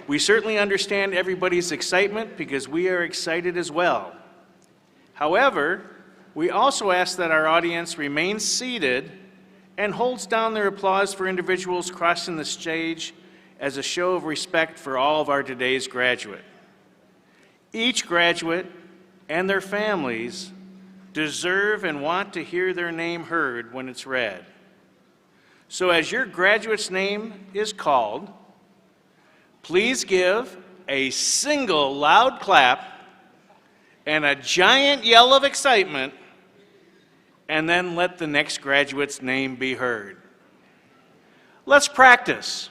We certainly understand everybody's excitement because we are excited as well. However, we also ask that our audience remain seated and holds down their applause for individuals crossing the stage as a show of respect for all of our today's graduate. Each graduate and their families deserve and want to hear their name heard when it's read. So as your graduate's name is called, please give a single loud clap and a giant yell of excitement, and then let the next graduate's name be heard. Let's practice.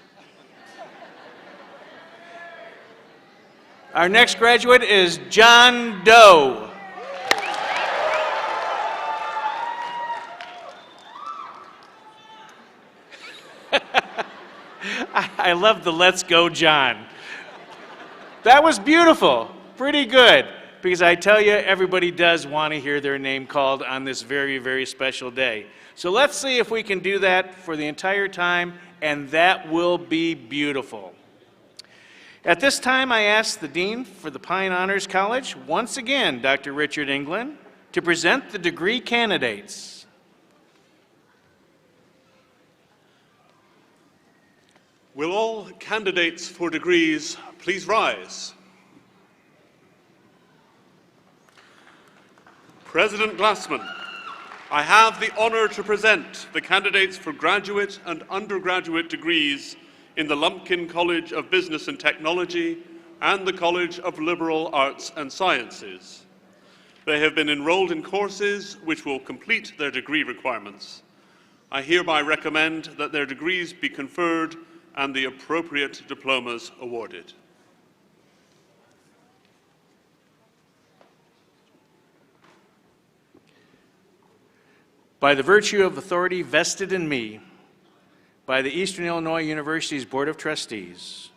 Our next graduate is John Doe. I love the "Let's Go, John." That was beautiful, pretty good, because I tell you, everybody does want to hear their name called on this very, very special day. So let's see if we can do that for the entire time, and that will be beautiful. At this time, I ask the Dean for the Pine Honors College, once again, Dr. Richard England, to present the degree candidates. Will all candidates for degrees please rise? President Glassman, I have the honor to present the candidates for graduate and undergraduate degrees in the Lumpkin College of Business and Technology and the College of Liberal Arts and Sciences. They have been enrolled in courses which will complete their degree requirements. I hereby recommend that their degrees be conferred and the appropriate diplomas awarded. By the virtue of authority vested in me by the Eastern Illinois University's Board of Trustees,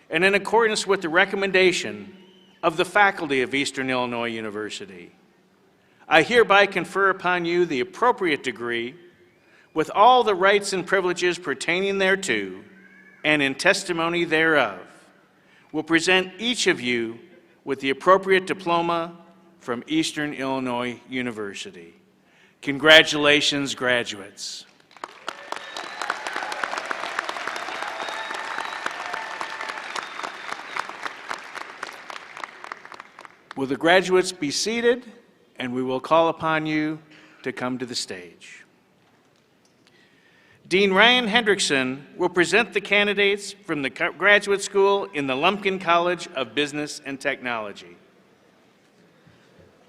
and in accordance with the recommendation of the faculty of Eastern Illinois University, I hereby confer upon you the appropriate degree with all the rights and privileges pertaining thereto, and in testimony thereof, will present each of you with the appropriate diploma from Eastern Illinois University. Congratulations, graduates. Will the graduates be seated, and we will call upon you to come to the stage. Dean Ryan Hendrickson will present the candidates from the graduate school in the Lumpkin College of Business and Technology.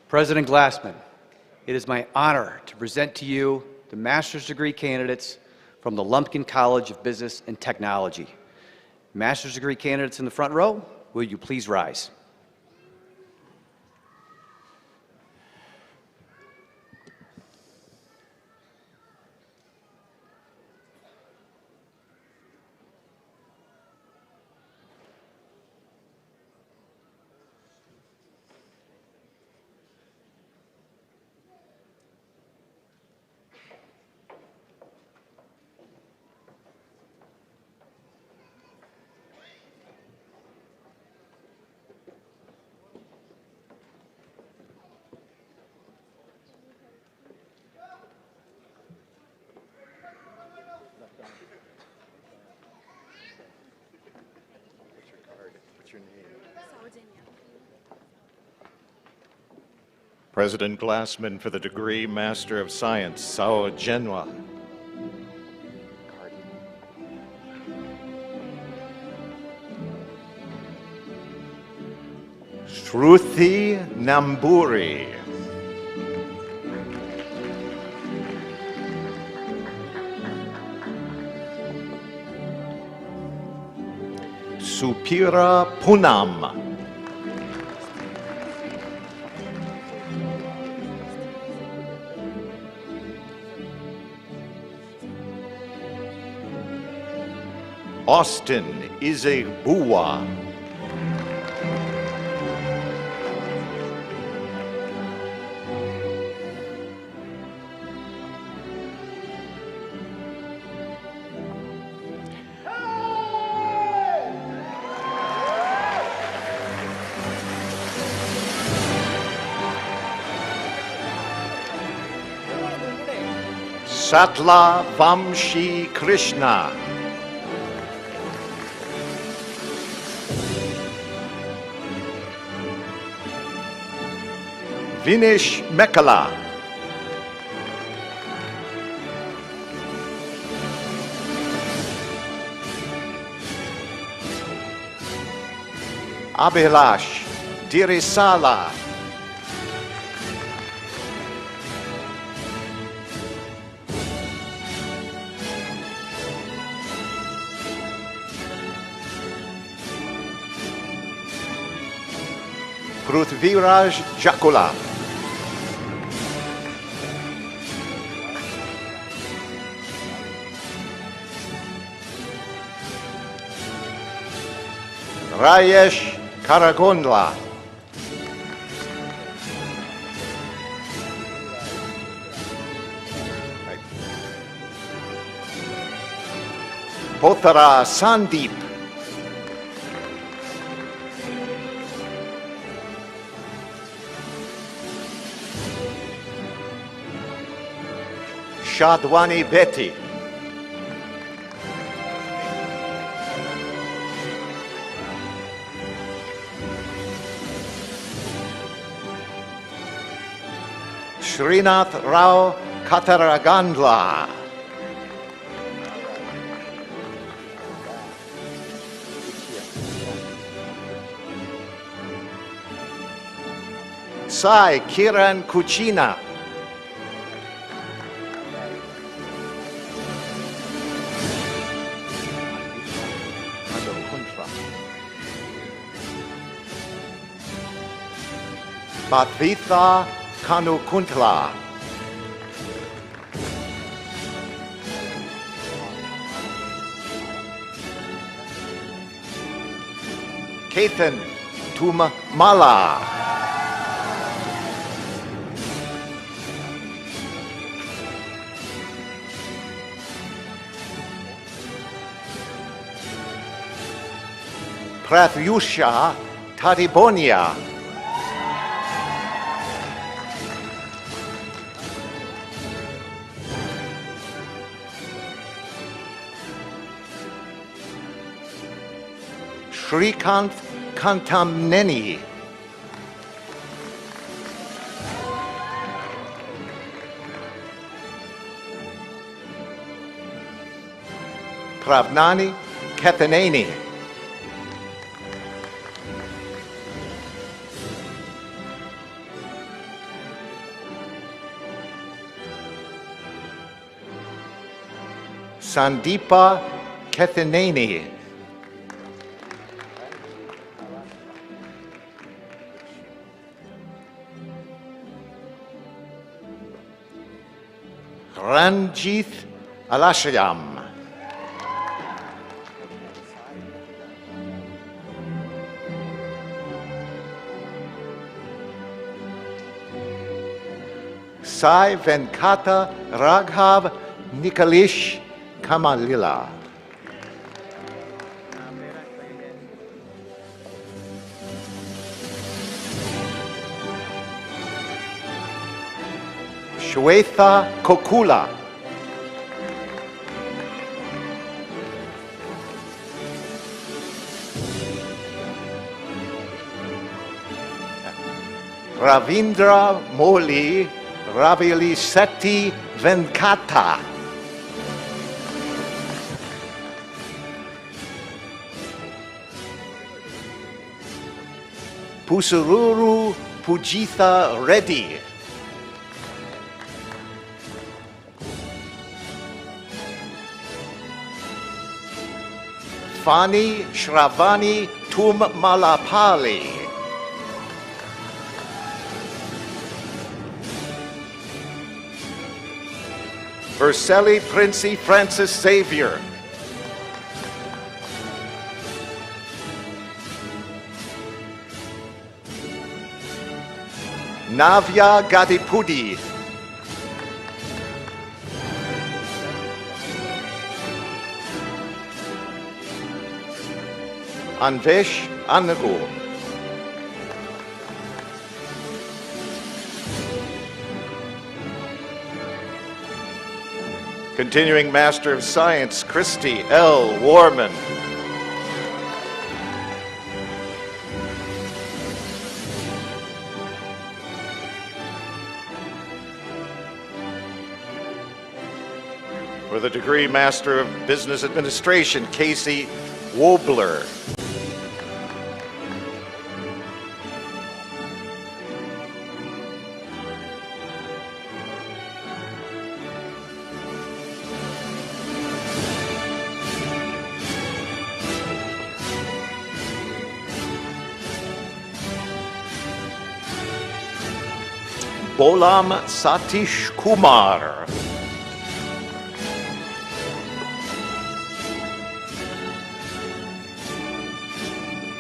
President Glassman, it is my honor to present to you the master's degree candidates from the Lumpkin College of Business and Technology. Master's degree candidates in the front row, will you please rise? President Glassman for the degree Master of Science, Sao Genwa. Shruti Namburi. Supira Punam. Austin Izebuwa. Satla Vamshi Krishna. Vinish Mekala. Abhilash Dirisala. Prithviraj Jakula. Rayesh Karagondla. Pothara Sandeep. Shadwani Betty. Srinath Rao Kataragandla. Sai Kiran Kuchina. Batvitha Kanukuntla. Kethan Tumamala. Prathyusha Tadibonia. Shrikant Kantamneni. Pravnani Kethaneni. Sandeepa Kethaneni. Ranjith Alashayam. Sai Venkata Raghav Nikalish Kamalila. Shwetha Kokula. Ravindra Moli Ravili Seti Venkata. Pusururu Pujitha Reddy. Fani Shravani Tum Malapali. Vercelli Princey Francis Xavier. Navya Gadipudi. Anvesh Anagu. Continuing Master of Science, Christy L. Warman. For the degree Master of Business Administration, Casey Wobler. Bolam Satish Kumar.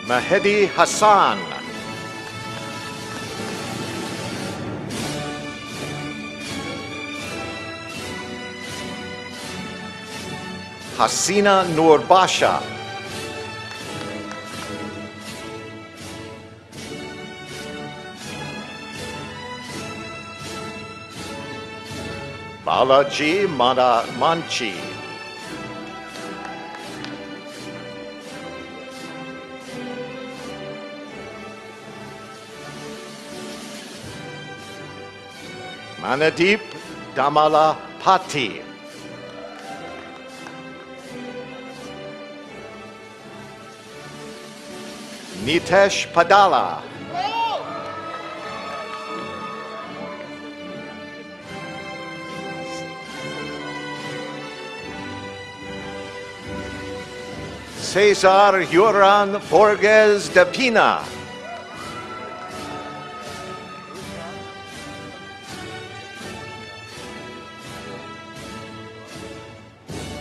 Mahedi Hassan. Hasina Nurbasha. Balaji Manchi. Manadeep Damalapati. Nitesh Padala. Cesar Yuran Borges de Pina.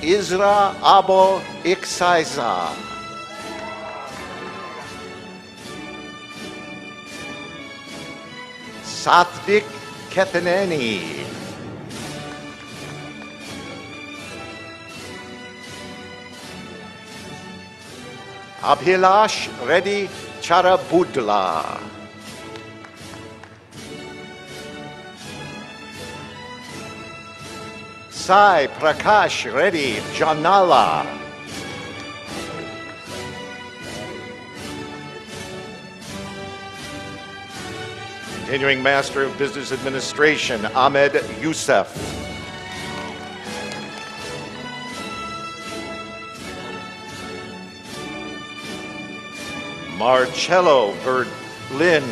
Isra Abo Iksaiza. Satvik Kethaneni. Abhilash Reddy Charabudla. Sai Prakash Reddy Janala. Continuing Master of Business Administration, Ahmed Youssef. Marcello Verlin.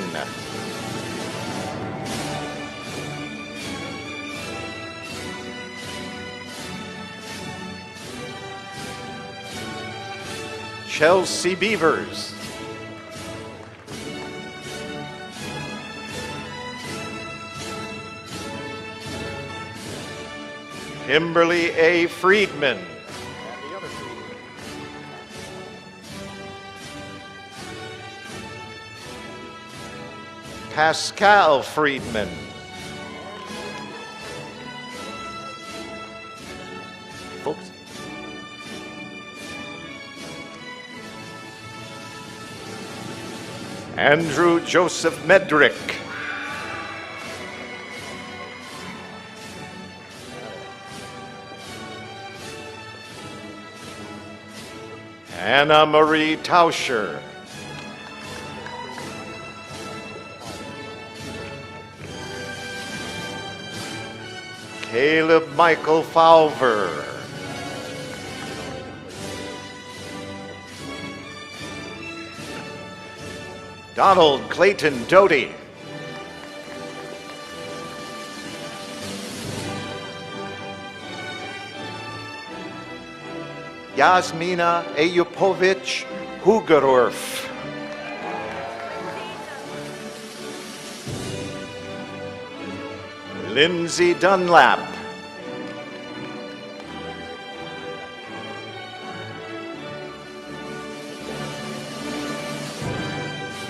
Chelsea Beavers. Kimberly A. Friedman. Pascal Friedman. Folks. Andrew Joseph Medrick. Anna Marie Tauscher. Caleb Michael Fowler. Donald Clayton Doty. Yasmina Ayupovich Hugerorf. Lindsay Dunlap.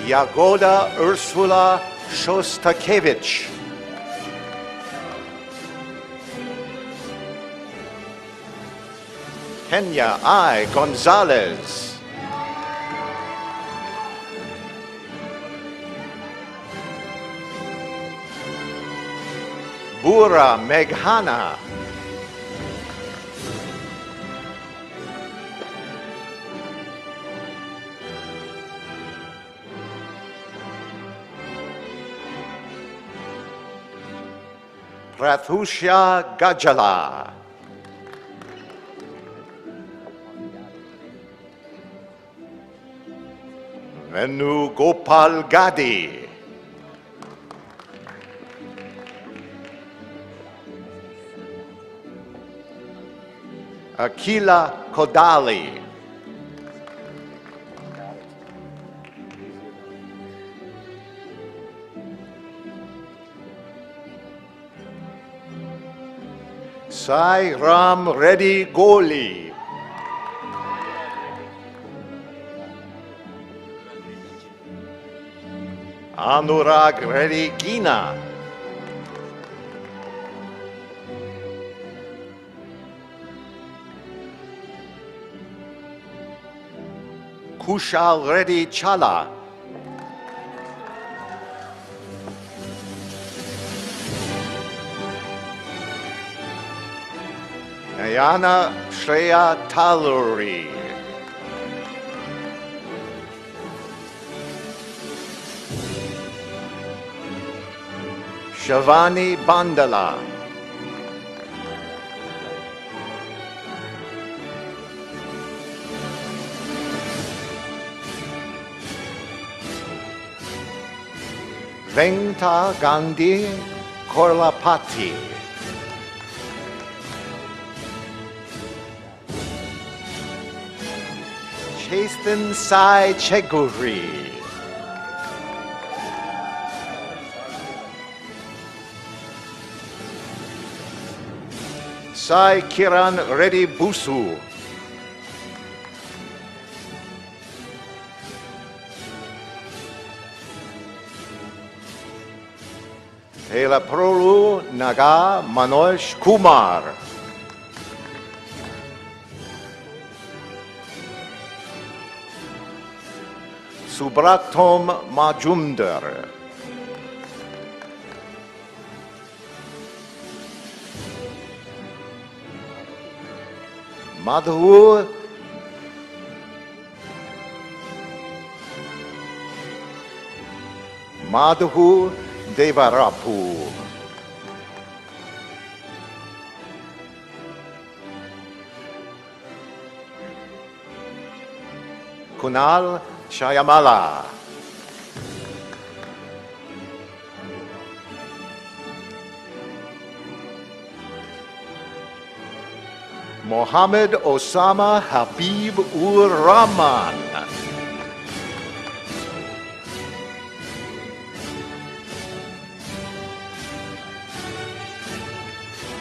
Yagoda Ursula Shostakevich. Kenya I. Gonzalez. Bura Meghana. Prathusha Gajala. Venu Gopal Gadi. Akila Kodali. Sai Ram Reddy Goli. Anurag Reddy Gina. Kushal Reddy Chala. Ayana Shreya Taluri. Shavani Bandala. Vengta Gandhi Korlapati. Chasten Sai Cheguri. Sai Kiran Reddy Busu. Tela Prolu Naga Manoj Kumar. Subraktom Majumdar. Madhu Devarapu. Kunal Shayamala. Mohammed Osama Habib ur Rahman.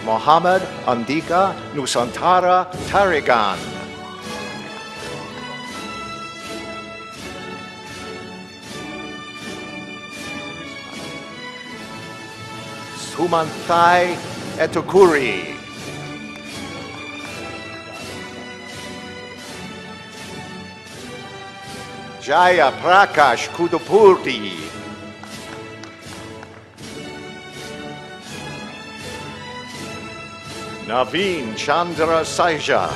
Mohammed Andika Nusantara Tarigan. Sumanthai Etukuri. Jaya Prakash Kudupurti. Naveen Chandra Saija.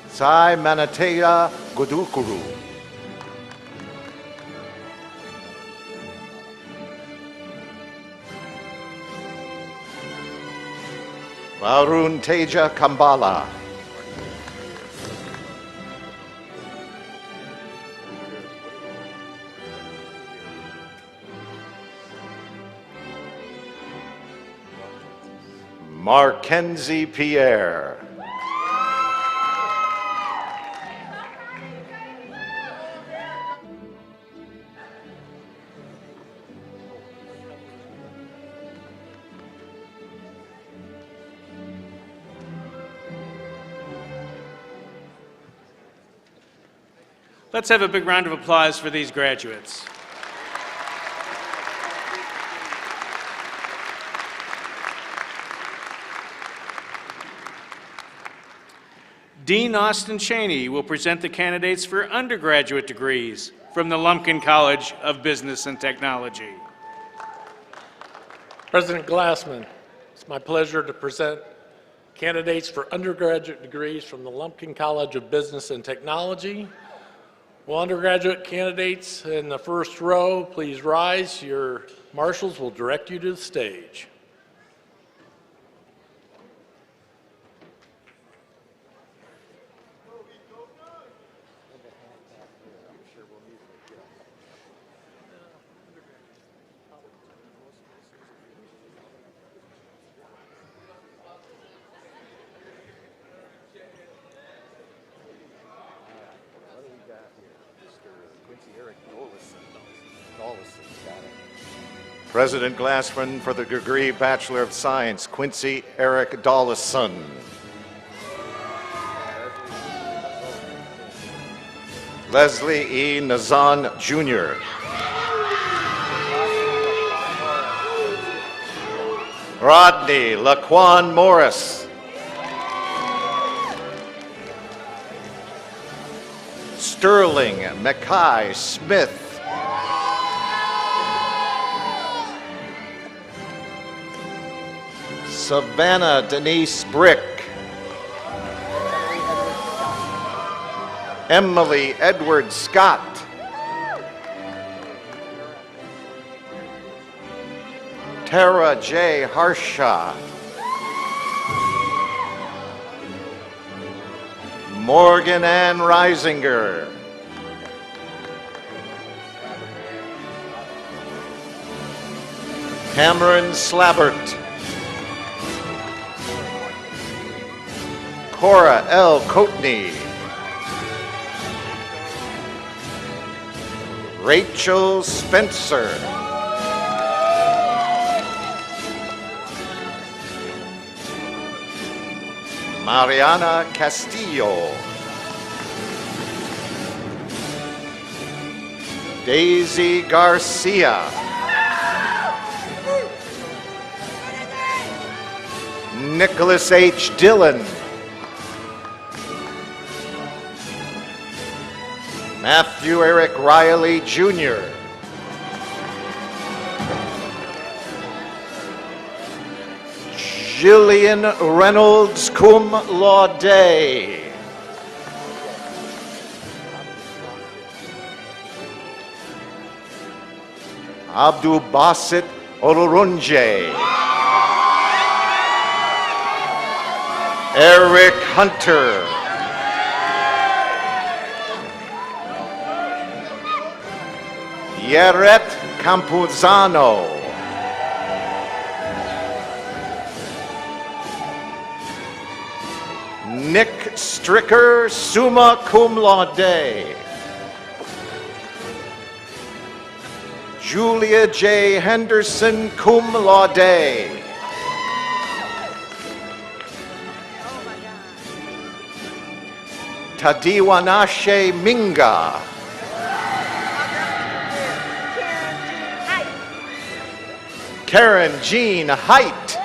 Sai Manatea Gudukuru. Varun Teja Kambala. Markenzie Pierre. Let's have a big round of applause for these graduates. Dean Austin Cheney will present the candidates for undergraduate degrees from the Lumpkin College of Business and Technology. President Glassman, it's my pleasure to present candidates for undergraduate degrees from the Lumpkin College of Business and Technology. Will undergraduate candidates in the first row please rise? Your marshals will direct you to the stage. President Glassman for the degree Bachelor of Science, Quincy Eric Dollison. Leslie E. Nazan, Jr. Rodney Laquan Morris. Sterling Mackay Smith. Savannah Denise Brick. Emily Edward Scott. Tara J. Harshaw. Morgan Ann Reisinger. Cameron Slabbert. Cora L. Coatney. Rachel Spencer. Mariana Castillo. Daisy Garcia. Nicholas H. Dillon. Matthew Eric Riley, Jr. Jillian Reynolds, cum laude. Abdul Basit Orunje. Eric Hunter. Yeret Campuzano. Nick Stricker, summa cum laude. Julia J. Henderson, cum laude. Tadiwanashe Minga. Karen Jean Height.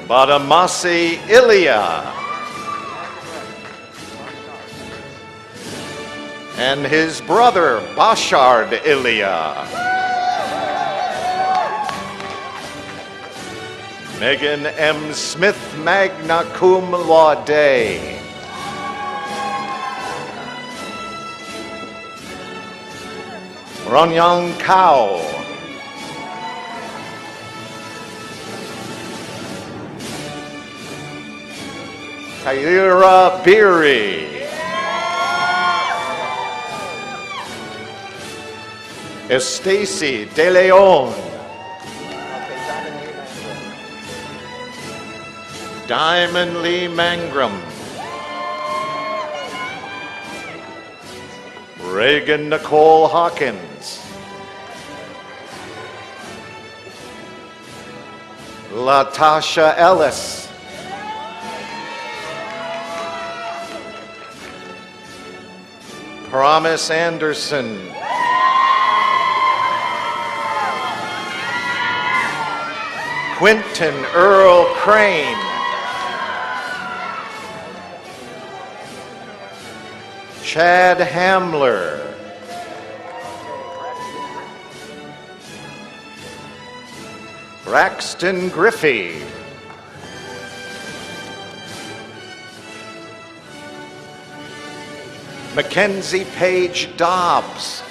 Badamasi Ilya. And his brother, Bashard Ilya. Megan M. Smith, magna cum laude. Ronyang Kao. Tyra Beery. Estacy De Leon. Diamond Lee Mangrum. Reagan Nicole Hawkins. Latasha Ellis. Promise Anderson. Quinton Earl Crane. Chad Hamler. Braxton Griffey. Mackenzie Page Dobbs.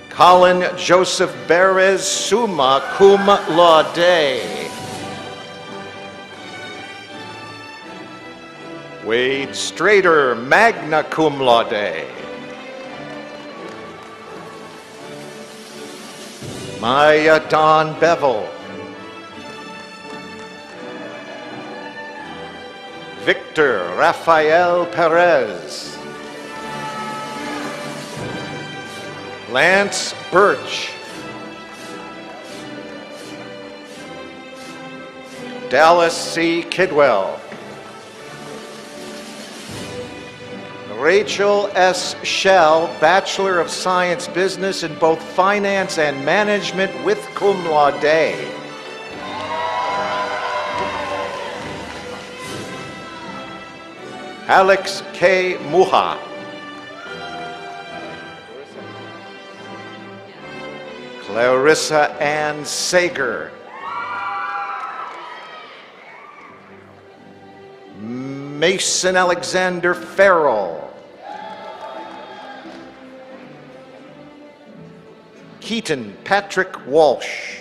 Colin Joseph Perez, summa cum laude. Wade Strader, magna cum laude. Maya Dawn Bevel. Victor Rafael Perez. Lance Birch. Dallas C. Kidwell. Rachel S. Schell, Bachelor of Science Business in both Finance and Management with cum laude. Alex K. Muha. Clarissa Ann Sager. Mason Alexander Farrell. Keaton Patrick Walsh.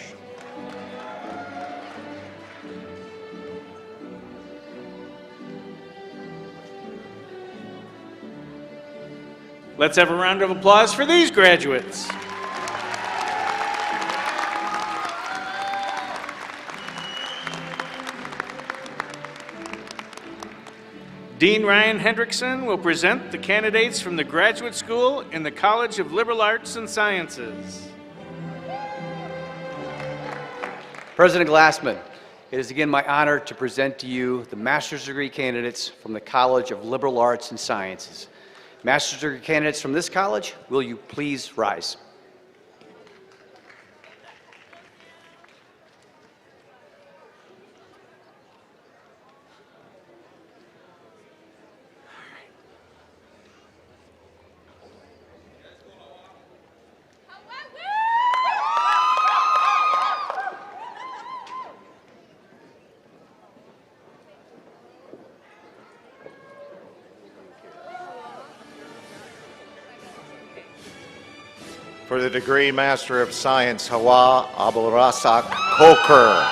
Let's have a round of applause for these graduates. Dean Ryan Hendrickson will present the candidates from the Graduate School in the College of Liberal Arts and Sciences. President Glassman, it is again my honor to present to you the master's degree candidates from the College of Liberal Arts and Sciences. Master's degree candidates from this college, will you please rise? For the degree Master of Science, Hawa Abulrasak Coker.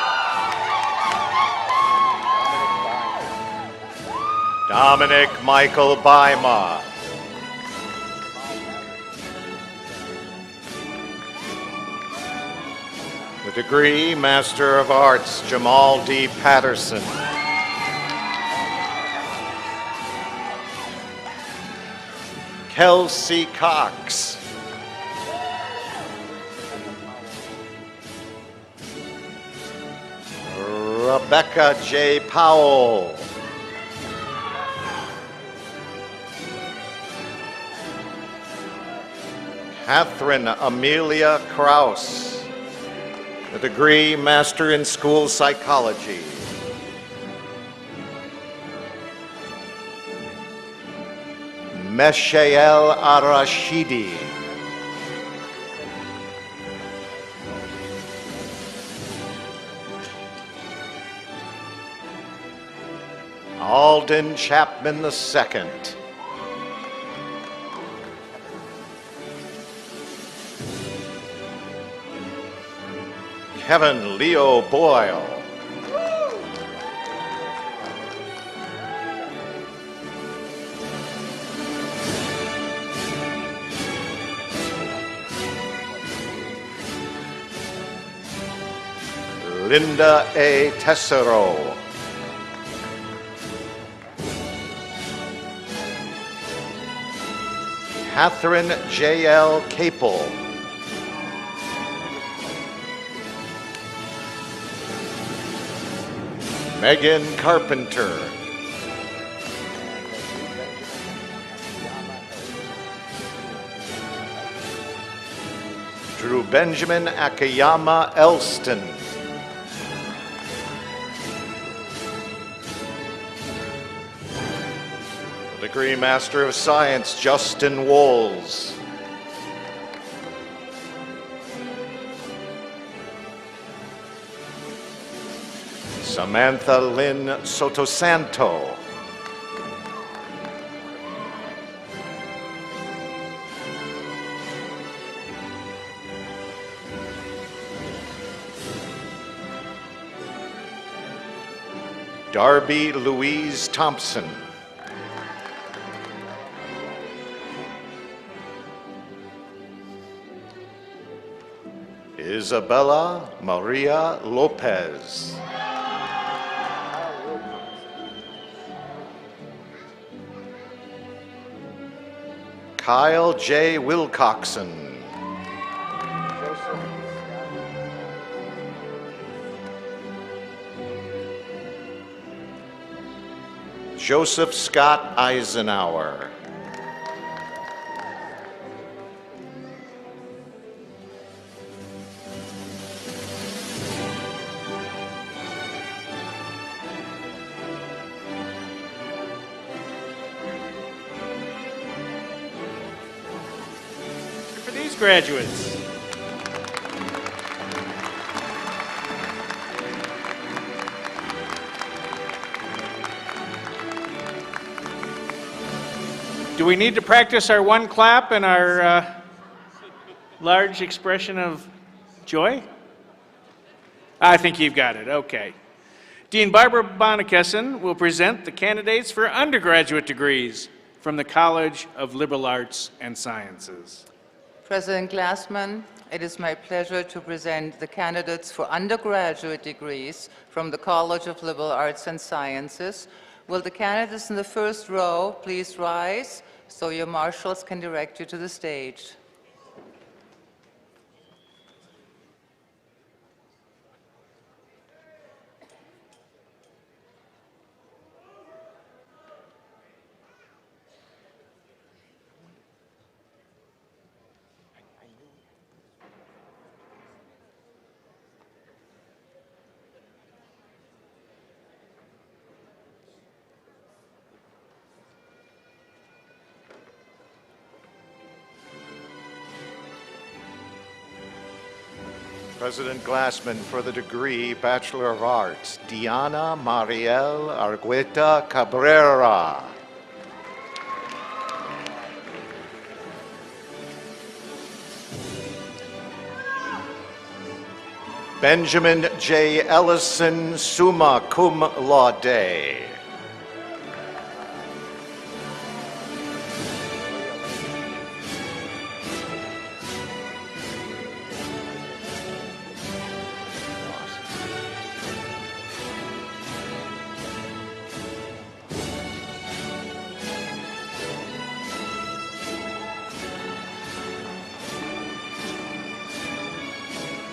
Dominic Michael Baima. The degree Master of Arts, Jamal D. Patterson. Kelsey Cox. Rebecca J. Powell. Catherine Amelia Kraus. The degree Master in School Psychology. Meshael Arashidi. Alden Chapman II. Kevin Leo Boyle. Linda A. Tessero. Catherine J.L. Capel. Megan Carpenter. Drew Benjamin Akiyama Elston. Degree Master of Science, Justin Walls. Samantha Lynn Sotosanto. Darby Louise Thompson. Isabella Maria Lopez. Kyle J. Wilcoxon. Joseph Scott Eisenhower. For these graduates. Do we need to practice our one clap and our large expression of joy? I think you've got it. Okay. Dean Barbara Bonikessen will present the candidates for undergraduate degrees from the College of Liberal Arts and Sciences. President Glassman, it is my pleasure to present the candidates for undergraduate degrees from the College of Liberal Arts and Sciences. Will the candidates in the first row please rise so your marshals can direct you to the stage? President Glassman for the degree Bachelor of Arts, Diana Mariel Argueta Cabrera. Benjamin J. Ellison, summa cum laude.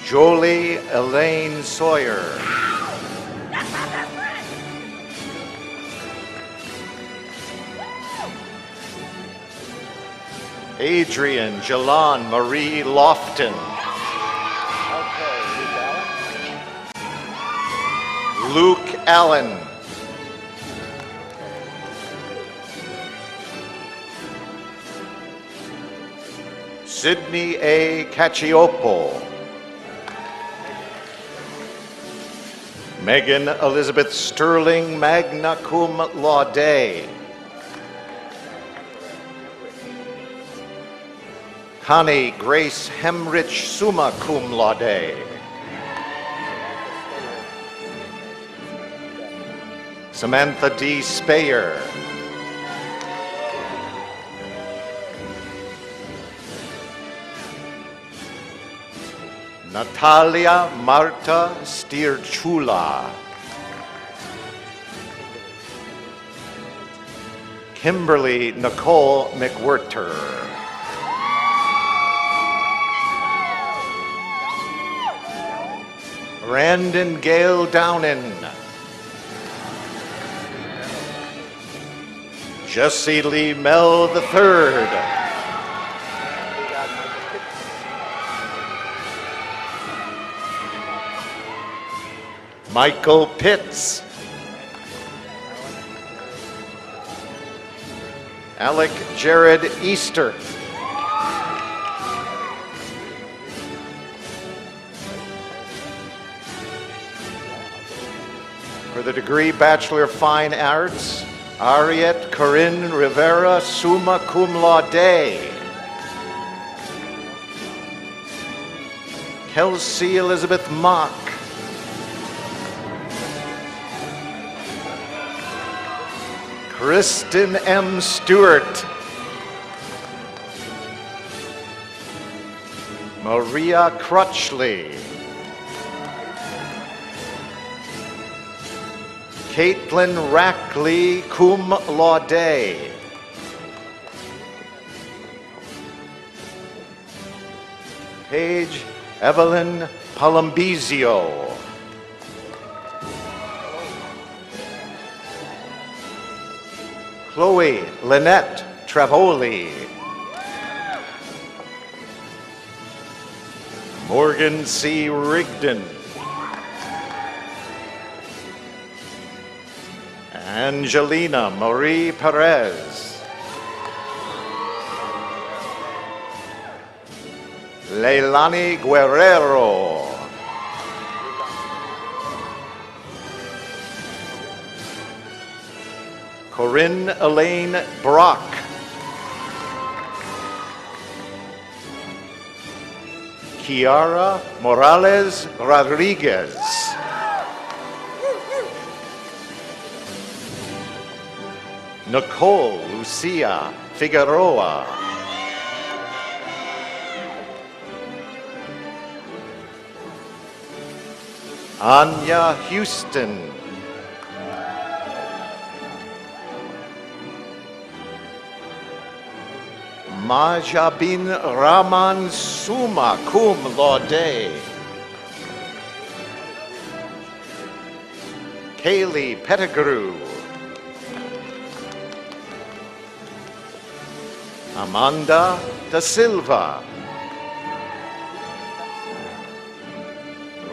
Jolie Elaine Sawyer. Adrian Jalan Marie Lofton. Luke Allen. Sydney A. Cacioppo. Megan Elizabeth Sterling, magna cum laude. Connie Grace Hemrich, summa cum laude. Samantha D. Speyer. Natalia Marta Stirchula. Kimberly Nicole McWhirter. Brandon Gale Downen. Jesse Lee Mell III. Michael Pitts. Alec Jared Easter. For the degree Bachelor of Fine Arts, Ariette Corinne Rivera, summa cum laude. Kelsey Elizabeth Mock. Kristen M. Stewart. Maria Crutchley. Caitlin Rackley, cum laude. Paige Evelyn Palambizio. Chloe Lynette Travoli. Morgan C. Rigdon. Angelina Marie Perez. Leilani Guerrero. Corinne Elaine Brock. Kiara Morales Rodriguez. Nicole Lucia Figueroa. Anya Houston. Majabin Rahman, summa cum laude. Kaylee Pettigrew. Amanda Da Silva.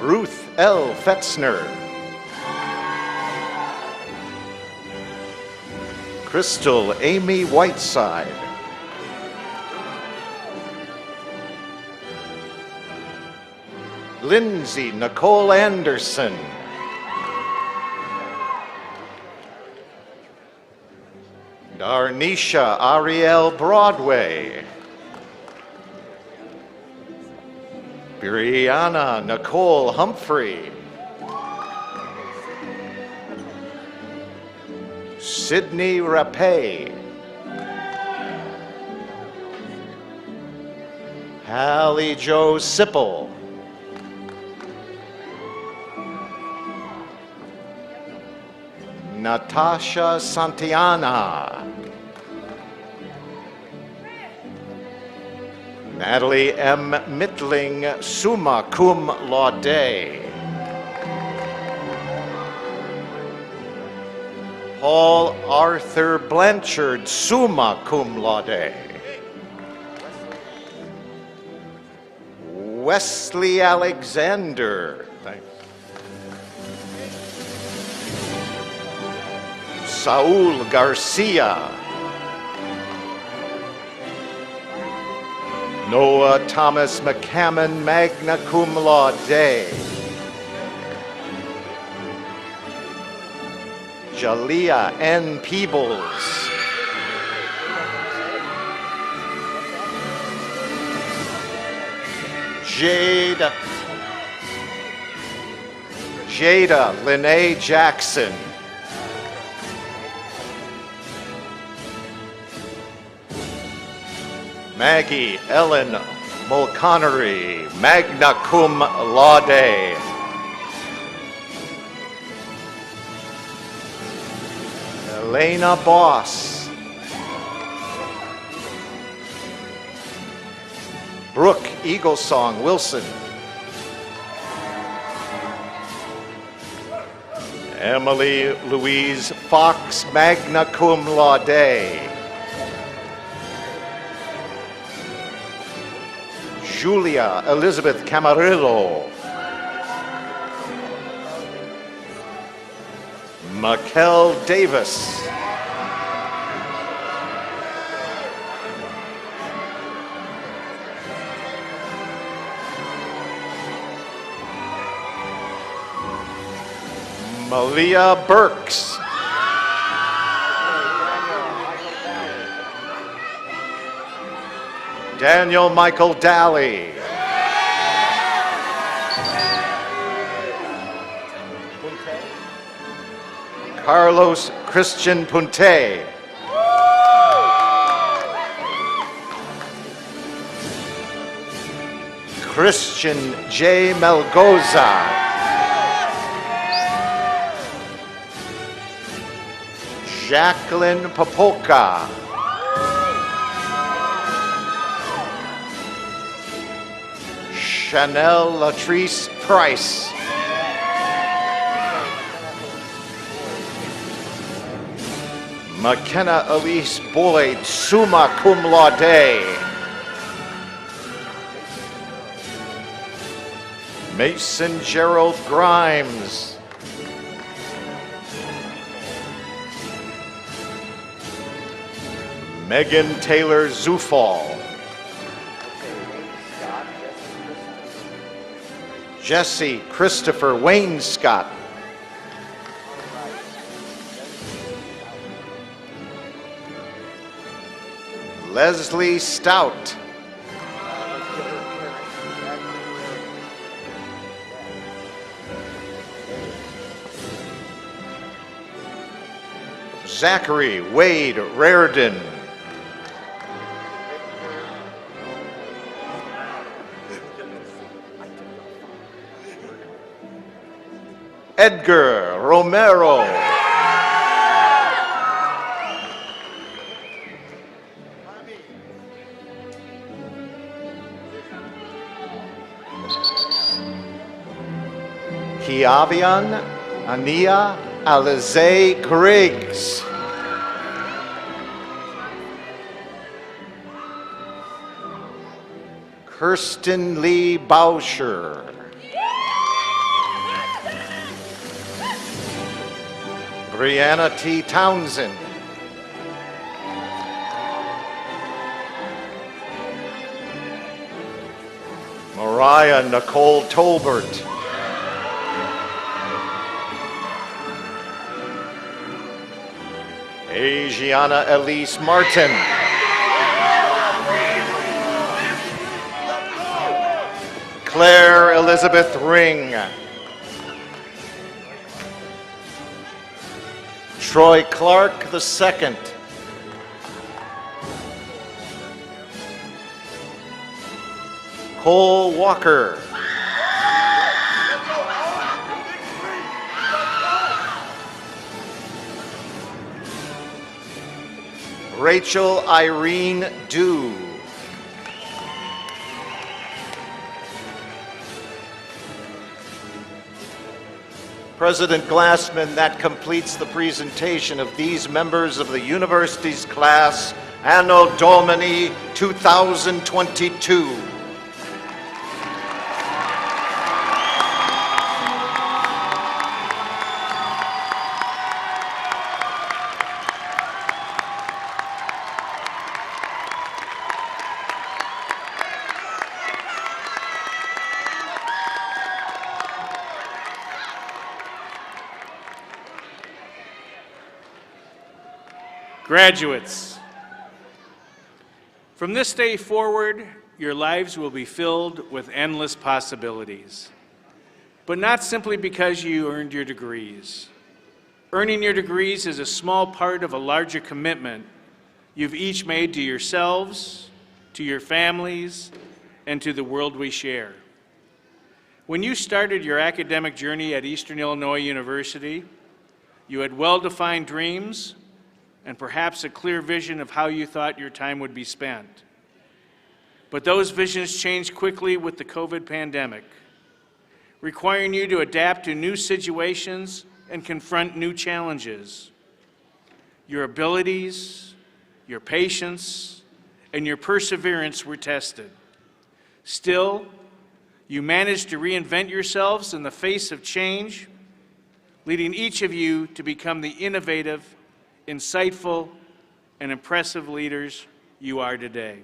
Ruth L. Fetzner. Crystal Amy Whiteside. Lindsay Nicole Anderson. Darnisha Ariel Broadway. Brianna Nicole Humphrey. Sydney Rapay. Hallie Jo Sipple. Natasha Santillana. Natalie M. Mittling, summa cum laude. Paul Arthur Blanchard, summa cum laude. Wesley Alexander. Thanks. Saul Garcia. Noah Thomas McCammon, magna cum laude. Jalea N. Peebles. Jada Lene Jackson. Maggie Ellen Mulconnery, magna cum laude. Elena Boss. Brooke Eaglesong Wilson. Emily Louise Fox, magna cum laude. Julia Elizabeth Camarillo. Makel Davis. Malia Burks. Daniel Michael Daly. Carlos Christian Punte. Christian J. Melgoza. Jacqueline Popoka. Chanel Latrice Price. McKenna Elise Boyd, summa cum laude. Mason Gerald Grimes. Megan Taylor Zufall. Jesse Christopher Wayne Scott. Leslie Stout. Zachary Wade Raridan. Edgar Romero. Kiavian Ania Alize Griggs. Kirsten Lee Bauscher. Brianna T. Townsend. Mariah Nicole Tolbert. Asiana Elise Martin. Claire Elizabeth Ring. Troy Clark II. Cole Walker. Rachel Irene Dew. President Glassman, that completes the presentation of these members of the university's class Anno Domini 2022. Graduates, from this day forward, your lives will be filled with endless possibilities, but not simply because you earned your degrees. Earning your degrees is a small part of a larger commitment you've each made to yourselves, to your families, and to the world we share. When you started your academic journey at Eastern Illinois University, you had well-defined dreams and perhaps a clear vision of how you thought your time would be spent. But those visions changed quickly with the COVID pandemic, requiring you to adapt to new situations and confront new challenges. Your abilities, your patience, and your perseverance were tested. Still, you managed to reinvent yourselves in the face of change, leading each of you to become the innovative, insightful, and impressive leaders you are today.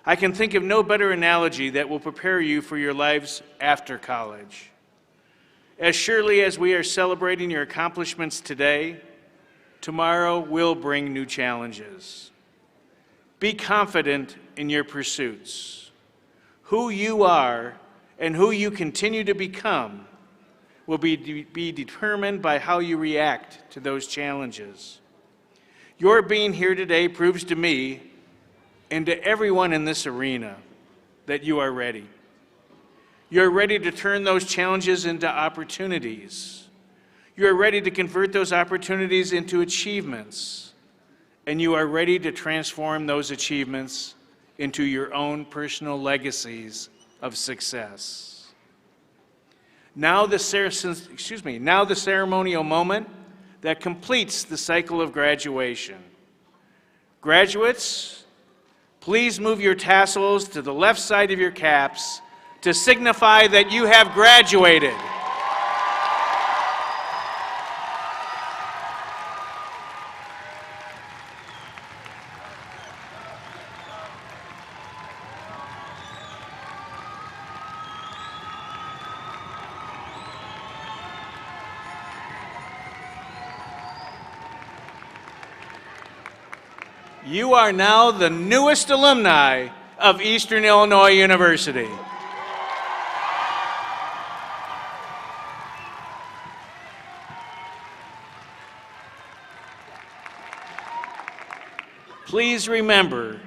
I can think of no better analogy that will prepare you for your lives after college. As surely as we are celebrating your accomplishments today, tomorrow will bring new challenges. Be confident in your pursuits. Who you are and who you continue to become will be determined by how you react to those challenges. Your being here today proves to me and to everyone in this arena that you are ready. You're ready to turn those challenges into opportunities. You're ready to convert those opportunities into achievements. And you are ready to transform those achievements into your own personal legacies of success. Now the ceremonial moment that completes the cycle of graduation. Graduates, please move your tassels to the left side of your caps to signify that you have graduated. You are now the newest alumni of Eastern Illinois University. Please remember,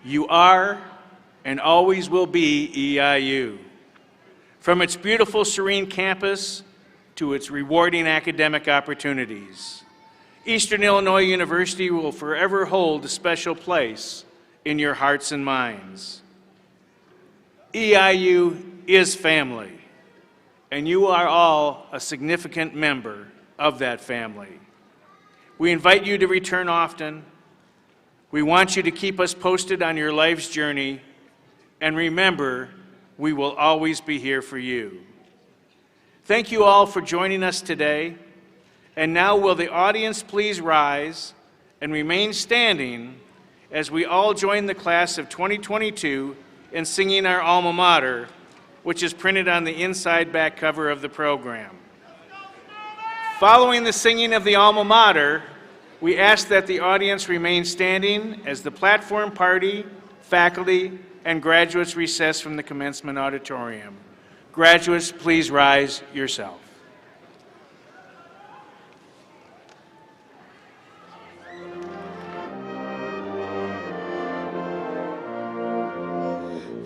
you are and always will be EIU. From its beautiful, serene campus to its rewarding academic opportunities, Eastern Illinois University will forever hold a special place in your hearts and minds. EIU is family, and you are all a significant member of that family. We invite you to return often. We want you to keep us posted on your life's journey, and remember, we will always be here for you. Thank you all for joining us today. And now will the audience please rise and remain standing as we all join the class of 2022 in singing our alma mater, which is printed on the inside back cover of the program. Following the singing of the alma mater, we ask that the audience remain standing as the platform party, faculty, and graduates recess from the commencement auditorium. Graduates, please rise yourself.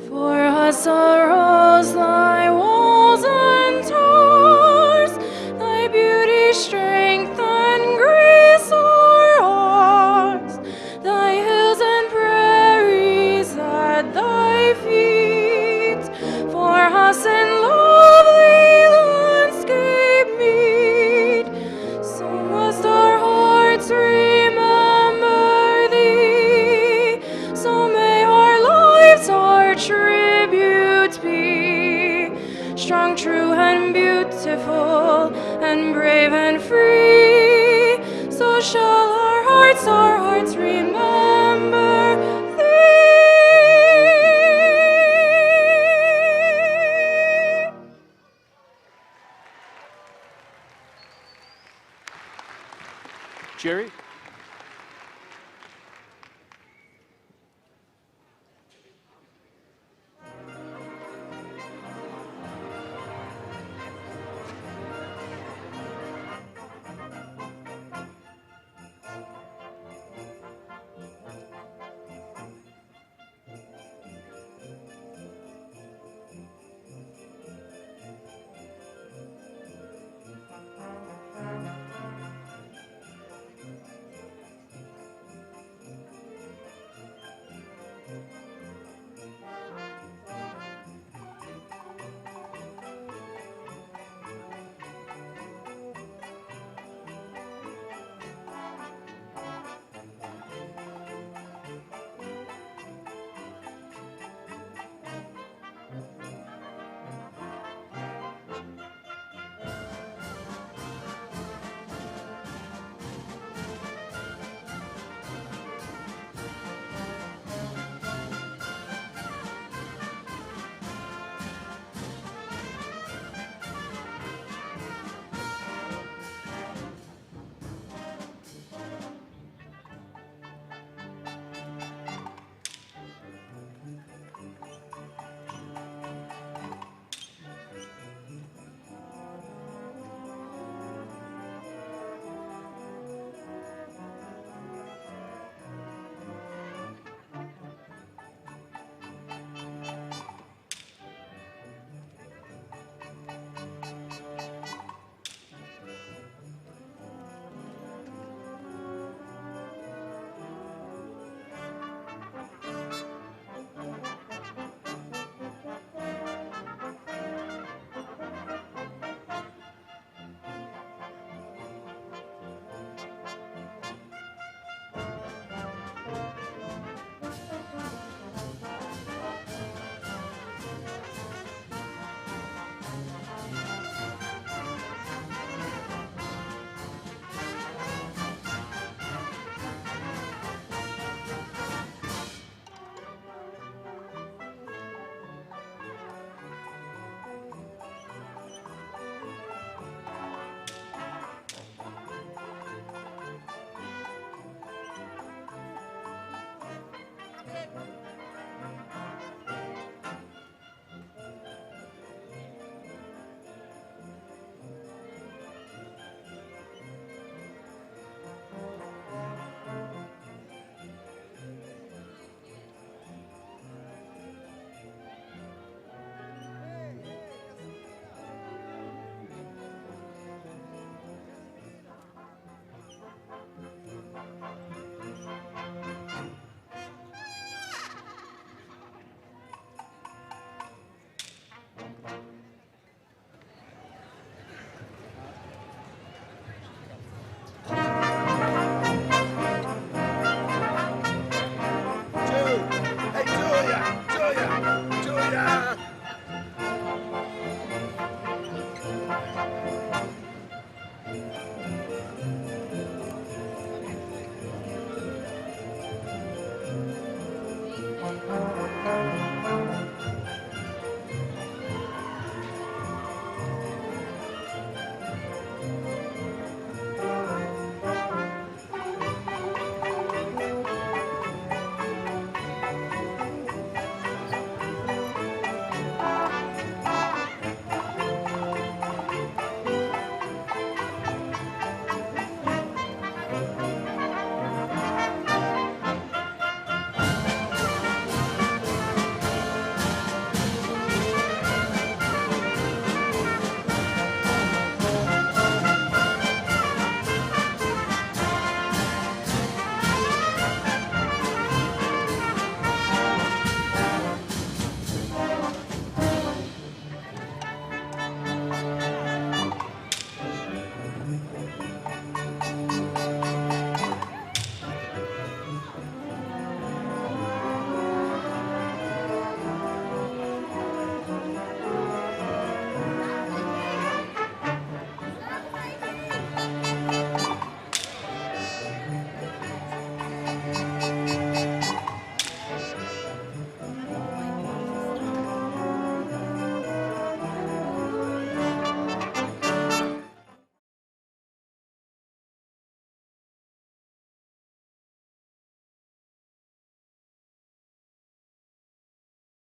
For us arose thy walls and towers, thy beauty, strength, and grace are ours, thy hills and prairies at thy feet. For us in lovely landscape meet, so must our hearts remember thee, so may our lives our tribute be, strong, true, and beautiful, and brave and free. So shall our hearts remember thee. Jerry?